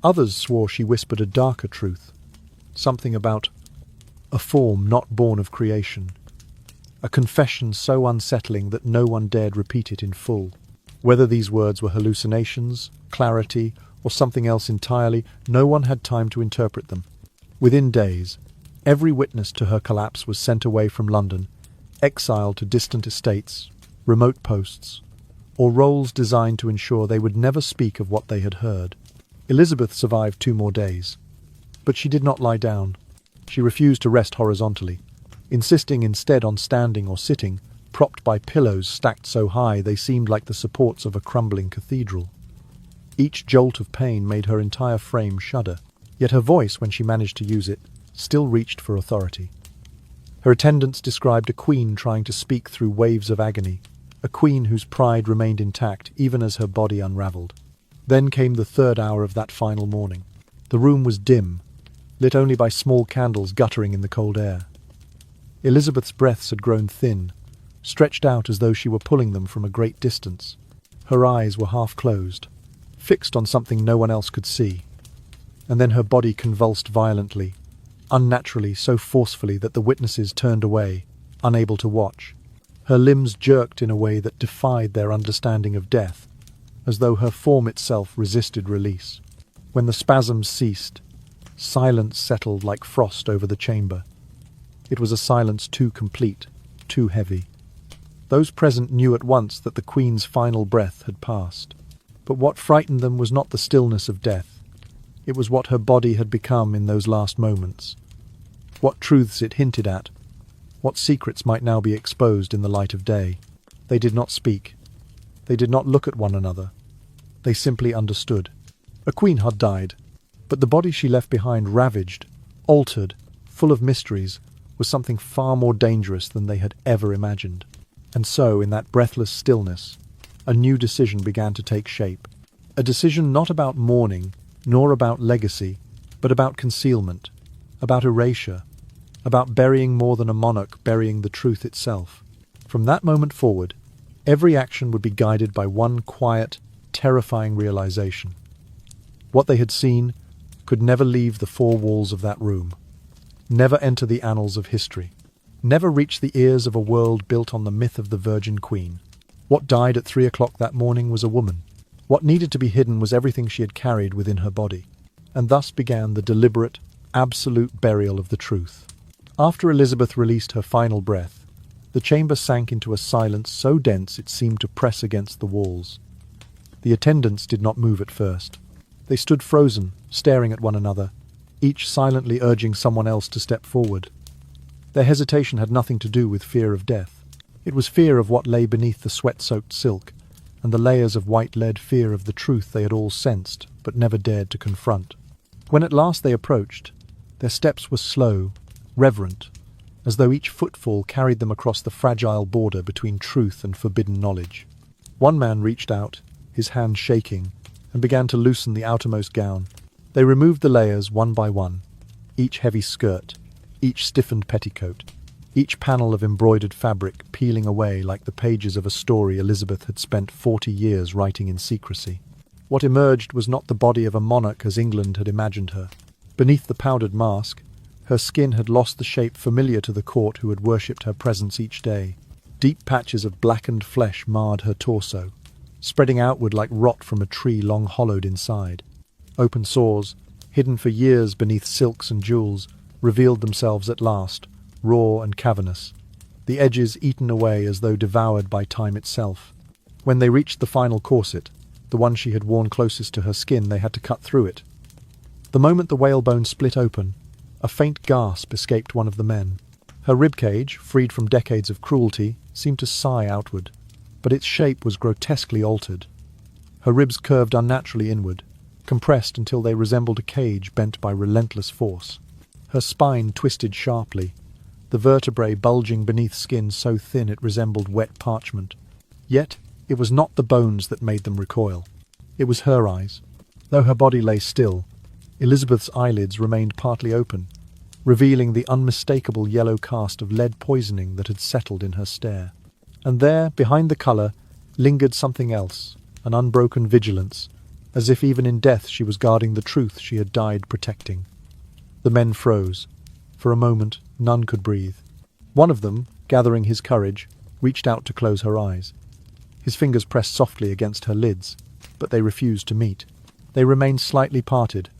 Others swore she whispered a darker truth, something about a form not born of creation, a confession so unsettling that no one dared repeat it in full. Whether these words were hallucinations, clarity, or something else entirely, no one had time to interpret them. Within days, every witness to her collapse was sent away from London, exiled to distant estates, remote posts, or roles designed to ensure they would never speak of what they had heard. Elizabeth survived 2 more days, but she did not lie down. She refused to rest horizontally, insisting instead on standing or sitting, propped by pillows stacked so high they seemed like the supports of a crumbling cathedral. Each jolt of pain made her entire frame shudder, yet her voice, when she managed to use it, still reached for authority. Her attendants described a queen trying to speak through waves of agony, a queen whose pride remained intact even as her body unraveled. Then came the 3rd hour of that final morning. The room was dim, lit only by small candles guttering in the cold air. Elizabeth's breaths had grown thin, stretched out as though she were pulling them from a great distance. Her eyes were half closed, fixed on something no one else could see. And then her body convulsed violently, unnaturally, so forcefully that the witnesses turned away, unable to watch. Her limbs jerked in a way that defied their understanding of death, as though her form itself resisted release. When the spasms ceased, silence settled like frost over the chamber. It was a silence too complete, too heavy. Those present knew at once that the Queen's final breath had passed. But what frightened them was not the stillness of death. It was what her body had become in those last moments. What truths it hinted at. What secrets might now be exposed in the light of day. They did not speak. They did not look at one another. They simply understood. A queen had died, but the body she left behind, ravaged, altered, full of mysteries, was something far more dangerous than they had ever imagined. And so, in that breathless stillness, a new decision began to take shape. A decision not about mourning, nor about legacy, but about concealment, about erasure, about burying more than a monarch burying the truth itself. From that moment forward, every action would be guided by one quiet, terrifying realization. What they had seen could never leave the 4 walls of that room, never enter the annals of history, never reach the ears of a world built on the myth of the Virgin Queen. What died at 3 o'clock that morning was a woman. What needed to be hidden was everything she had carried within her body. And thus began the deliberate, absolute burial of the truth. After Elizabeth released her final breath, the chamber sank into a silence so dense it seemed to press against the walls. The attendants did not move at first. They stood frozen, staring at one another, each silently urging someone else to step forward. Their hesitation had nothing to do with fear of death. It was fear of what lay beneath the sweat-soaked silk, and the layers of white lead, fear of the truth they had all sensed, but never dared to confront. When at last they approached, their steps were slow, reverent, as though each footfall carried them across the fragile border between truth and forbidden knowledge. One man reached out, his hand shaking, and began to loosen the outermost gown. They removed the layers one by one, each heavy skirt, each stiffened petticoat, each panel of embroidered fabric peeling away like the pages of a story Elizabeth had spent 40 years writing in secrecy. What emerged was not the body of a monarch as England had imagined her. Beneath the powdered mask, her skin had lost the shape familiar to the court who had worshipped her presence each day. Deep patches of blackened flesh marred her torso, spreading outward like rot from a tree long hollowed inside. Open sores, hidden for years beneath silks and jewels, revealed themselves at last, raw and cavernous, the edges eaten away as though devoured by time itself. When they reached the final corset, the one she had worn closest to her skin, they had to cut through it. The moment the whalebone split open, a faint gasp escaped one of the men. Her ribcage, freed from decades of cruelty, seemed to sigh outward, but its shape was grotesquely altered. Her ribs curved unnaturally inward, compressed until they resembled a cage bent by relentless force. Her spine twisted sharply, the vertebrae bulging beneath skin so thin it resembled wet parchment. Yet it was not the bones that made them recoil. It was her eyes. Though her body lay still, Elizabeth's eyelids remained partly open, revealing the unmistakable yellow cast of lead poisoning that had settled in her stare. And there, behind the colour, lingered something else, an unbroken vigilance, as if even in death she was guarding the truth she had died protecting. The men froze. For a moment, none could breathe. One of them, gathering his courage, reached out to close her eyes. His fingers pressed softly against her lids, but they refused to meet. They remained slightly parted,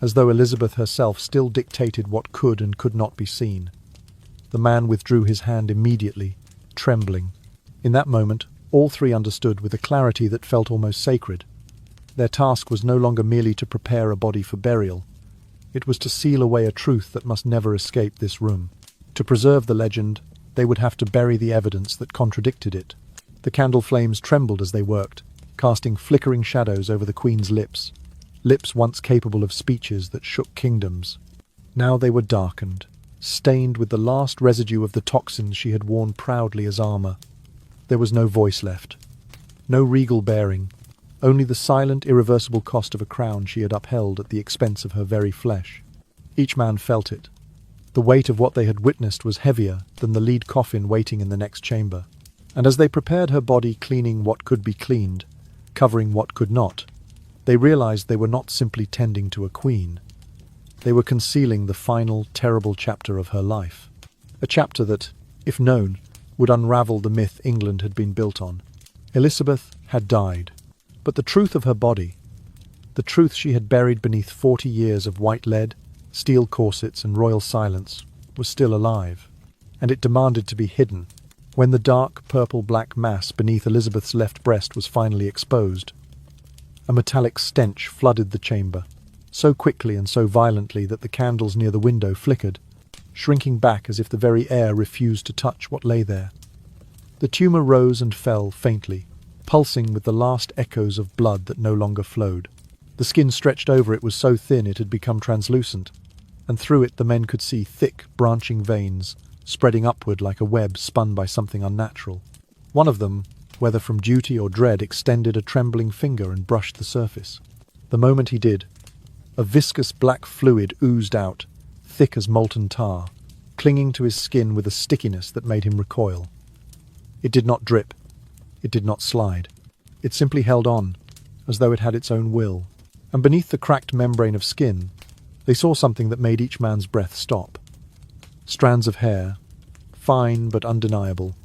as though Elizabeth herself still dictated what could and could not be seen. The man withdrew his hand immediately, trembling. In that moment, all three understood with a clarity that felt almost sacred. Their task was no longer merely to prepare a body for burial. It was to seal away a truth that must never escape this room. To preserve the legend, they would have to bury the evidence that contradicted it. The candle flames trembled as they worked, casting flickering shadows over the Queen's lips. Lips once capable of speeches that shook kingdoms. Now they were darkened, stained with the last residue of the toxins she had worn proudly as armour. There was no voice left, no regal bearing, only the silent, irreversible cost of a crown she had upheld at the expense of her very flesh. Each man felt it. The weight of what they had witnessed was heavier than the lead coffin waiting in the next chamber. And as they prepared her body, cleaning what could be cleaned, covering what could not, they realized they were not simply tending to a queen. They were concealing the final, terrible chapter of her life. A chapter that, if known, would unravel the myth England had been built on. Elizabeth had died. But the truth of her body, the truth she had buried beneath 40 years of white lead, steel corsets and royal silence, was still alive, and it demanded to be hidden. When the dark purple-black mass beneath Elizabeth's left breast was finally exposed, a metallic stench flooded the chamber, so quickly and so violently that the candles near the window flickered, shrinking back as if the very air refused to touch what lay there. The tumour rose and fell faintly, pulsing with the last echoes of blood that no longer flowed. The skin stretched over it was so thin it had become translucent, and through it the men could see thick, branching veins, spreading upward like a web spun by something unnatural. One of them, whether from duty or dread, extended a trembling finger and brushed the surface. The moment he did, a viscous black fluid oozed out, thick as molten tar, clinging to his skin with a stickiness that made him recoil. It did not drip. It did not slide. It simply held on, as though it had its own will. And beneath the cracked membrane of skin, they saw something that made each man's breath stop. Strands of hair, fine but undeniable,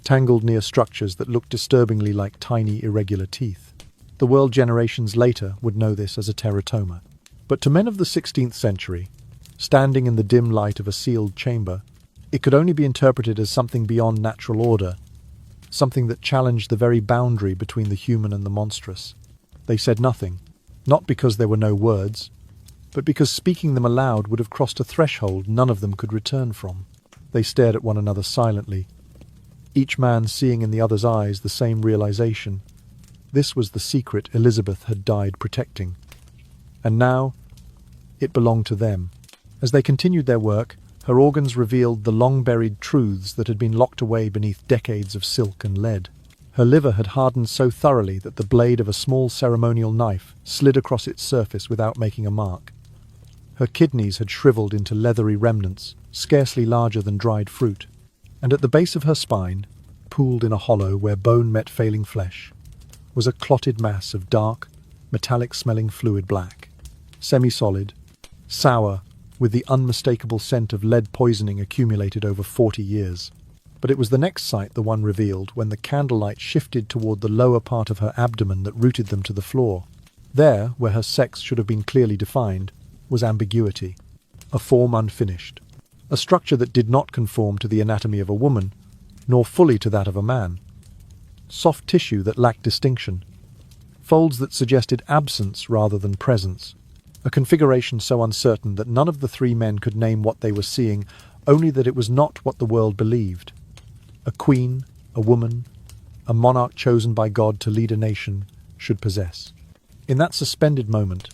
tangled near structures that looked disturbingly like tiny, irregular teeth. The world generations later would know this as a teratoma. But to men of the 16th century, standing in the dim light of a sealed chamber, it could only be interpreted as something beyond natural order, something that challenged the very boundary between the human and the monstrous. They said nothing, not because there were no words, but because speaking them aloud would have crossed a threshold none of them could return from. They stared at one another silently, each man seeing in the other's eyes the same realization. This was the secret Elizabeth had died protecting. And now, It belonged to them. As they continued their work, her organs revealed the long-buried truths that had been locked away beneath decades of silk and lead. Her liver had hardened so thoroughly that the blade of a small ceremonial knife slid across its surface without making a mark. Her kidneys had shriveled into leathery remnants, scarcely larger than dried fruit. And at the base of her spine, pooled in a hollow where bone met failing flesh, was a clotted mass of dark, metallic-smelling fluid black, semi-solid, sour, with the unmistakable scent of lead poisoning accumulated over 40 years. But it was the next sight the one revealed when the candlelight shifted toward the lower part of her abdomen that rooted them to the floor. There, where her sex should have been clearly defined, was ambiguity, a form unfinished, a structure that did not conform to the anatomy of a woman, nor fully to that of a man. Soft tissue that lacked distinction, folds that suggested absence rather than presence, a configuration so uncertain that none of the three men could name what they were seeing, only that it was not what the world believed. A queen, a woman, a monarch chosen by God to lead a nation, should possess. In that suspended moment,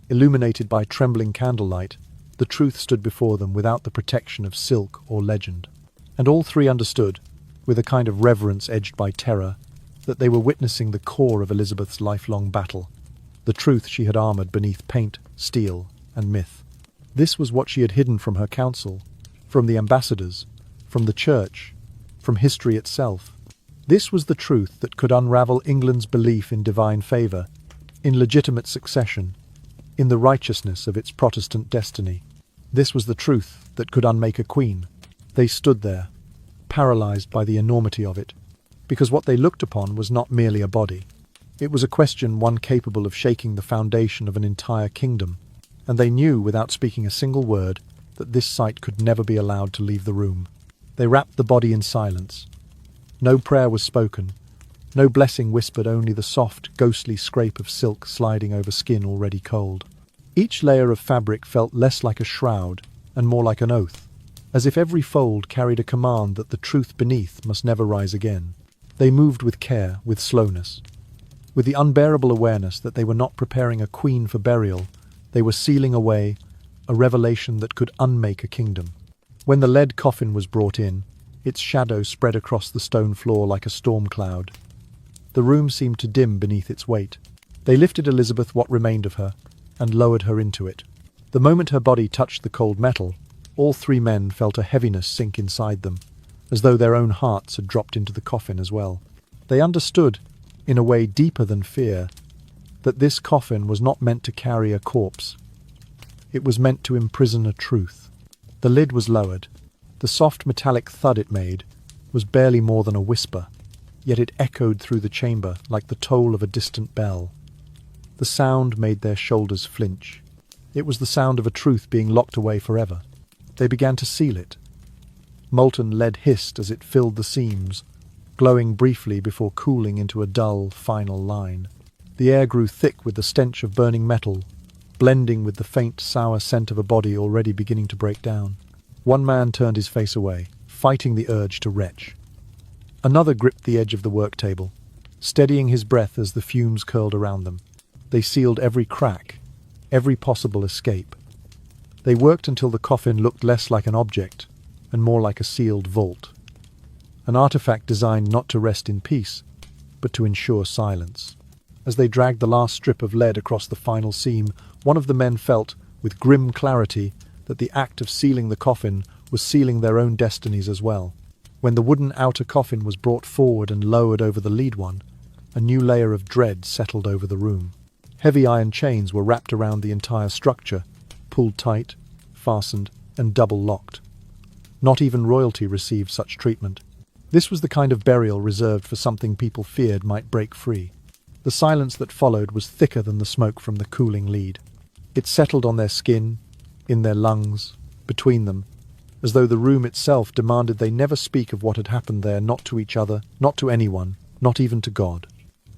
illuminated by trembling candlelight, the truth stood before them without the protection of silk or legend. And all three understood, with a kind of reverence edged by terror, that they were witnessing the core of Elizabeth's lifelong battle, the truth she had armoured beneath paint, steel, and myth. This was what she had hidden from her council, from the ambassadors, from the church, from history itself. This was the truth that could unravel England's belief in divine favour, in legitimate succession, in the righteousness of its Protestant destiny. This was the truth that could unmake a queen. They stood there, paralysed by the enormity of it, because what they looked upon was not merely a body. It was a question one capable of shaking the foundation of an entire kingdom, and they knew, without speaking a single word, that this sight could never be allowed to leave the room. They wrapped the body in silence. No prayer was spoken, no blessing whispered, only the soft, ghostly scrape of silk sliding over skin already cold. Each layer of fabric felt less like a shroud and more like an oath, as if every fold carried a command that the truth beneath must never rise again. They moved with care, with slowness, with the unbearable awareness that they were not preparing a queen for burial, they were sealing away a revelation that could unmake a kingdom. When the lead coffin was brought in, its shadow spread across the stone floor like a storm cloud. The room seemed to dim beneath its weight. They lifted Elizabeth, what remained of her, and lowered her into it. The moment her body touched the cold metal, all three men felt a heaviness sink inside them, as though their own hearts had dropped into the coffin as well. They understood, in a way deeper than fear, that this coffin was not meant to carry a corpse. It was meant to imprison a truth. The lid was lowered. The soft metallic thud it made was barely more than a whisper, yet it echoed through the chamber like the toll of a distant bell. The sound made their shoulders flinch. It was the sound of a truth being locked away forever. They began to seal it. Molten lead hissed as it filled the seams, glowing briefly before cooling into a dull, final line. The air grew thick with the stench of burning metal, blending with the faint, sour scent of a body already beginning to break down. One man turned his face away, fighting the urge to retch. Another gripped the edge of the work table, steadying his breath as the fumes curled around them. They sealed every crack, every possible escape. They worked until the coffin looked less like an object and more like a sealed vault, an artifact designed not to rest in peace, but to ensure silence. As they dragged the last strip of lead across the final seam, one of the men felt, with grim clarity, that the act of sealing the coffin was sealing their own destinies as well. When the wooden outer coffin was brought forward and lowered over the lead one, a new layer of dread settled over the room. Heavy iron chains were wrapped around the entire structure, pulled tight, fastened, and double-locked. Not even royalty received such treatment. This was the kind of burial reserved for something people feared might break free. The silence that followed was thicker than the smoke from the cooling lead. It settled on their skin, in their lungs, between them, as though the room itself demanded they never speak of what had happened there, not to each other, not to anyone, not even to God.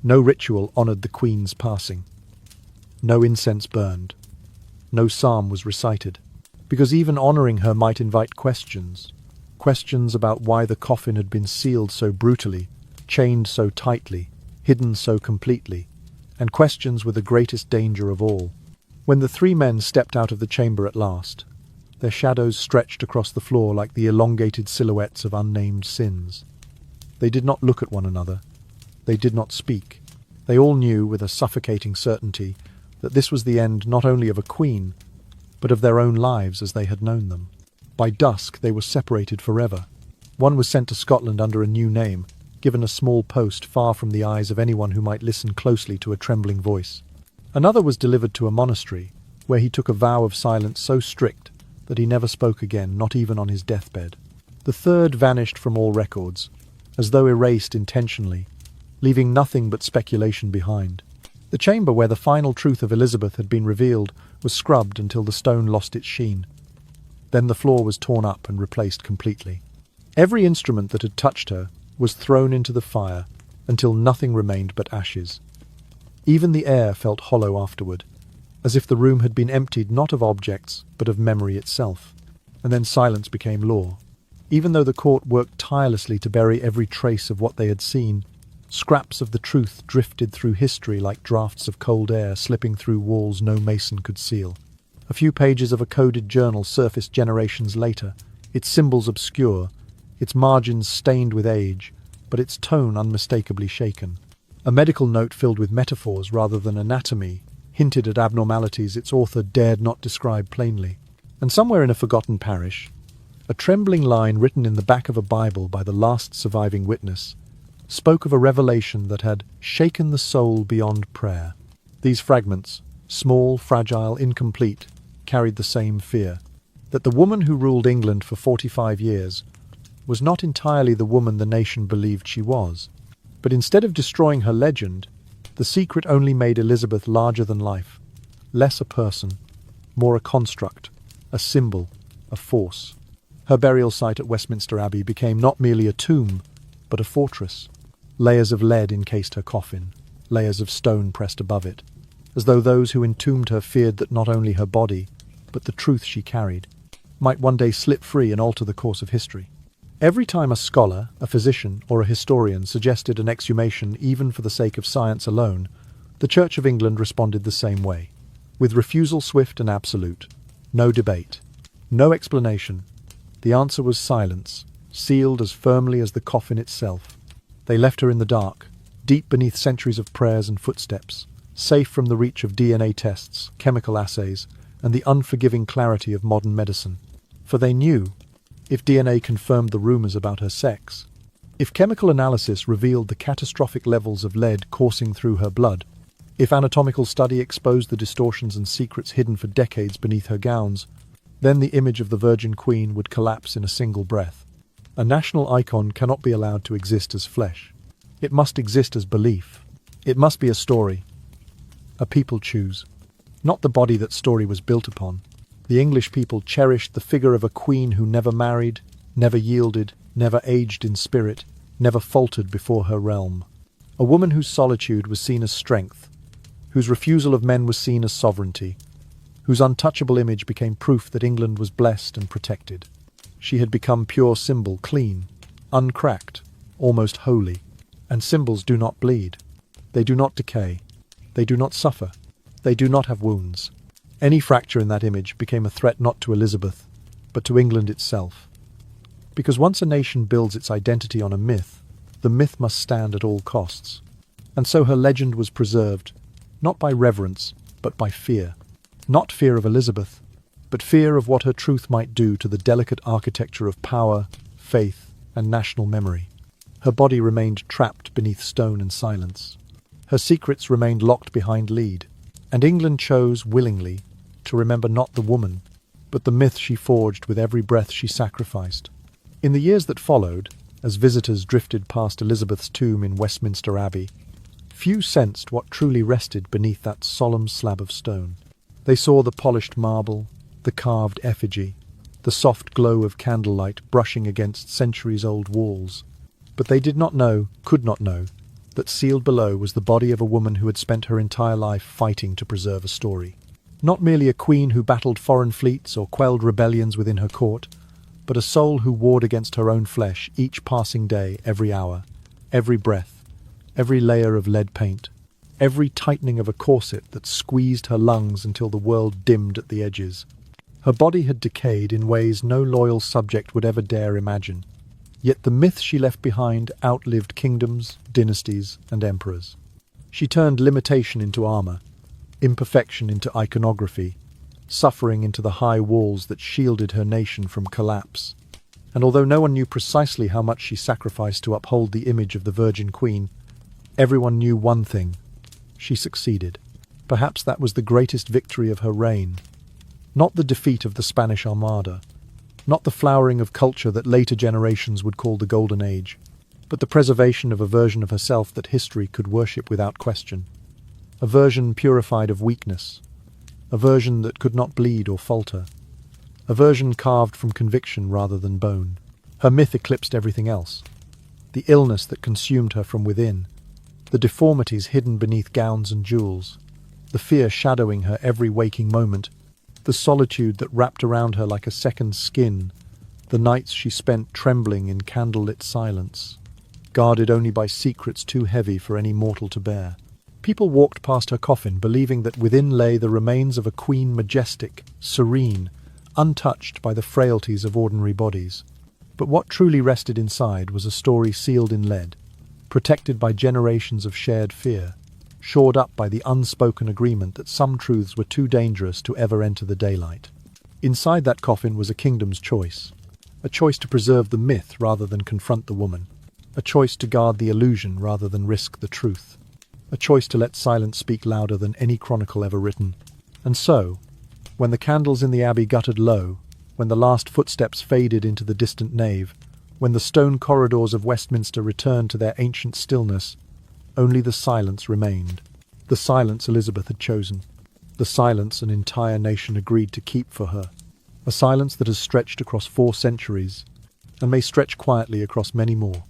No ritual honoured the Queen's passing. No incense burned. No psalm was recited, because even honouring her might invite questions about why the coffin had been sealed so brutally, chained so tightly, hidden so completely, and questions were the greatest danger of all. When the three men stepped out of the chamber at last, their shadows stretched across the floor like the elongated silhouettes of unnamed sins. They did not look at one another. They did not speak. They all knew with a suffocating certainty that this was the end not only of a queen, but of their own lives as they had known them. By dusk they were separated forever. One was sent to Scotland under a new name, given a small post far from the eyes of anyone who might listen closely to a trembling voice. Another was delivered to a monastery, where he took a vow of silence so strict that he never spoke again, not even on his deathbed. The third vanished from all records, as though erased intentionally, leaving nothing but speculation behind. The chamber where the final truth of Elizabeth had been revealed was scrubbed until the stone lost its sheen. Then the floor was torn up and replaced completely. Every instrument that had touched her was thrown into the fire until nothing remained but ashes. Even the air felt hollow afterward, as if the room had been emptied not of objects but of memory itself. And then silence became law. Even though the court worked tirelessly to bury every trace of what they had seen, scraps of the truth drifted through history like draughts of cold air slipping through walls no mason could seal. A few pages of a coded journal surfaced generations later, its symbols obscure, its margins stained with age, but its tone unmistakably shaken. A medical note filled with metaphors rather than anatomy hinted at abnormalities its author dared not describe plainly. And somewhere in a forgotten parish, a trembling line written in the back of a Bible by the last surviving witness spoke of a revelation that had shaken the soul beyond prayer. These fragments, small, fragile, incomplete, carried the same fear, that the woman who ruled England for 45 years was not entirely the woman the nation believed she was. But instead of destroying her legend, the secret only made Elizabeth larger than life, less a person, more a construct, a symbol, a force. Her burial site at Westminster Abbey became not merely a tomb, but a fortress. Layers of lead encased her coffin, layers of stone pressed above it, as though those who entombed her feared that not only her body, but the truth she carried, might one day slip free and alter the course of history. Every time a scholar, a physician, or a historian suggested an exhumation even for the sake of science alone, the Church of England responded the same way, with refusal swift and absolute. No debate, no explanation. The answer was silence, sealed as firmly as the coffin itself. They left her in the dark, deep beneath centuries of prayers and footsteps, safe from the reach of DNA tests, chemical assays, and the unforgiving clarity of modern medicine. For they knew, if DNA confirmed the rumors about her sex, if chemical analysis revealed the catastrophic levels of lead coursing through her blood, if anatomical study exposed the distortions and secrets hidden for decades beneath her gowns, then the image of the Virgin Queen would collapse in a single breath. A national icon cannot be allowed to exist as flesh. It must exist as belief. It must be a story. A people choose. Not the body that story was built upon. The English people cherished the figure of a queen who never married, never yielded, never aged in spirit, never faltered before her realm. A woman whose solitude was seen as strength, whose refusal of men was seen as sovereignty, whose untouchable image became proof that England was blessed and protected. She had become pure symbol, clean, uncracked, almost holy. And symbols do not bleed. They do not decay. They do not suffer. They do not have wounds. Any fracture in that image became a threat not to Elizabeth, but to England itself. Because once a nation builds its identity on a myth, the myth must stand at all costs. And so her legend was preserved, not by reverence, but by fear. Not fear of Elizabeth, but fear of what her truth might do to the delicate architecture of power, faith, and national memory. Her body remained trapped beneath stone and silence. Her secrets remained locked behind lead, and England chose, willingly, to remember not the woman, but the myth she forged with every breath she sacrificed. In the years that followed, as visitors drifted past Elizabeth's tomb in Westminster Abbey, few sensed what truly rested beneath that solemn slab of stone. They saw the polished marble, the carved effigy, the soft glow of candlelight brushing against centuries-old walls. But they did not know, could not know, that sealed below was the body of a woman who had spent her entire life fighting to preserve a story. Not merely a queen who battled foreign fleets or quelled rebellions within her court, but a soul who warred against her own flesh each passing day, every hour, every breath, every layer of lead paint, every tightening of a corset that squeezed her lungs until the world dimmed at the edges. Her body had decayed in ways no loyal subject would ever dare imagine. Yet the myth she left behind outlived kingdoms, dynasties, and emperors. She turned limitation into armor, imperfection into iconography, suffering into the high walls that shielded her nation from collapse. And although no one knew precisely how much she sacrificed to uphold the image of the Virgin Queen, everyone knew one thing: she succeeded. Perhaps that was the greatest victory of her reign. Not the defeat of the Spanish Armada, not the flowering of culture that later generations would call the Golden Age, but the preservation of a version of herself that history could worship without question. A version purified of weakness, a version that could not bleed or falter, a version carved from conviction rather than bone. Her myth eclipsed everything else. The illness that consumed her from within, the deformities hidden beneath gowns and jewels, the fear shadowing her every waking moment, the solitude that wrapped around her like a second skin, the nights she spent trembling in candlelit silence, guarded only by secrets too heavy for any mortal to bear. People walked past her coffin, believing that within lay the remains of a queen majestic, serene, untouched by the frailties of ordinary bodies. But what truly rested inside was a story sealed in lead, protected by generations of shared fear, shored up by the unspoken agreement that some truths were too dangerous to ever enter the daylight. Inside that coffin was a kingdom's choice, a choice to preserve the myth rather than confront the woman, a choice to guard the illusion rather than risk the truth, a choice to let silence speak louder than any chronicle ever written. And so, when the candles in the abbey guttered low, when the last footsteps faded into the distant nave, when the stone corridors of Westminster returned to their ancient stillness, only the silence remained. The silence Elizabeth had chosen. The silence an entire nation agreed to keep for her. A silence that has stretched across 4 centuries, and may stretch quietly across many more.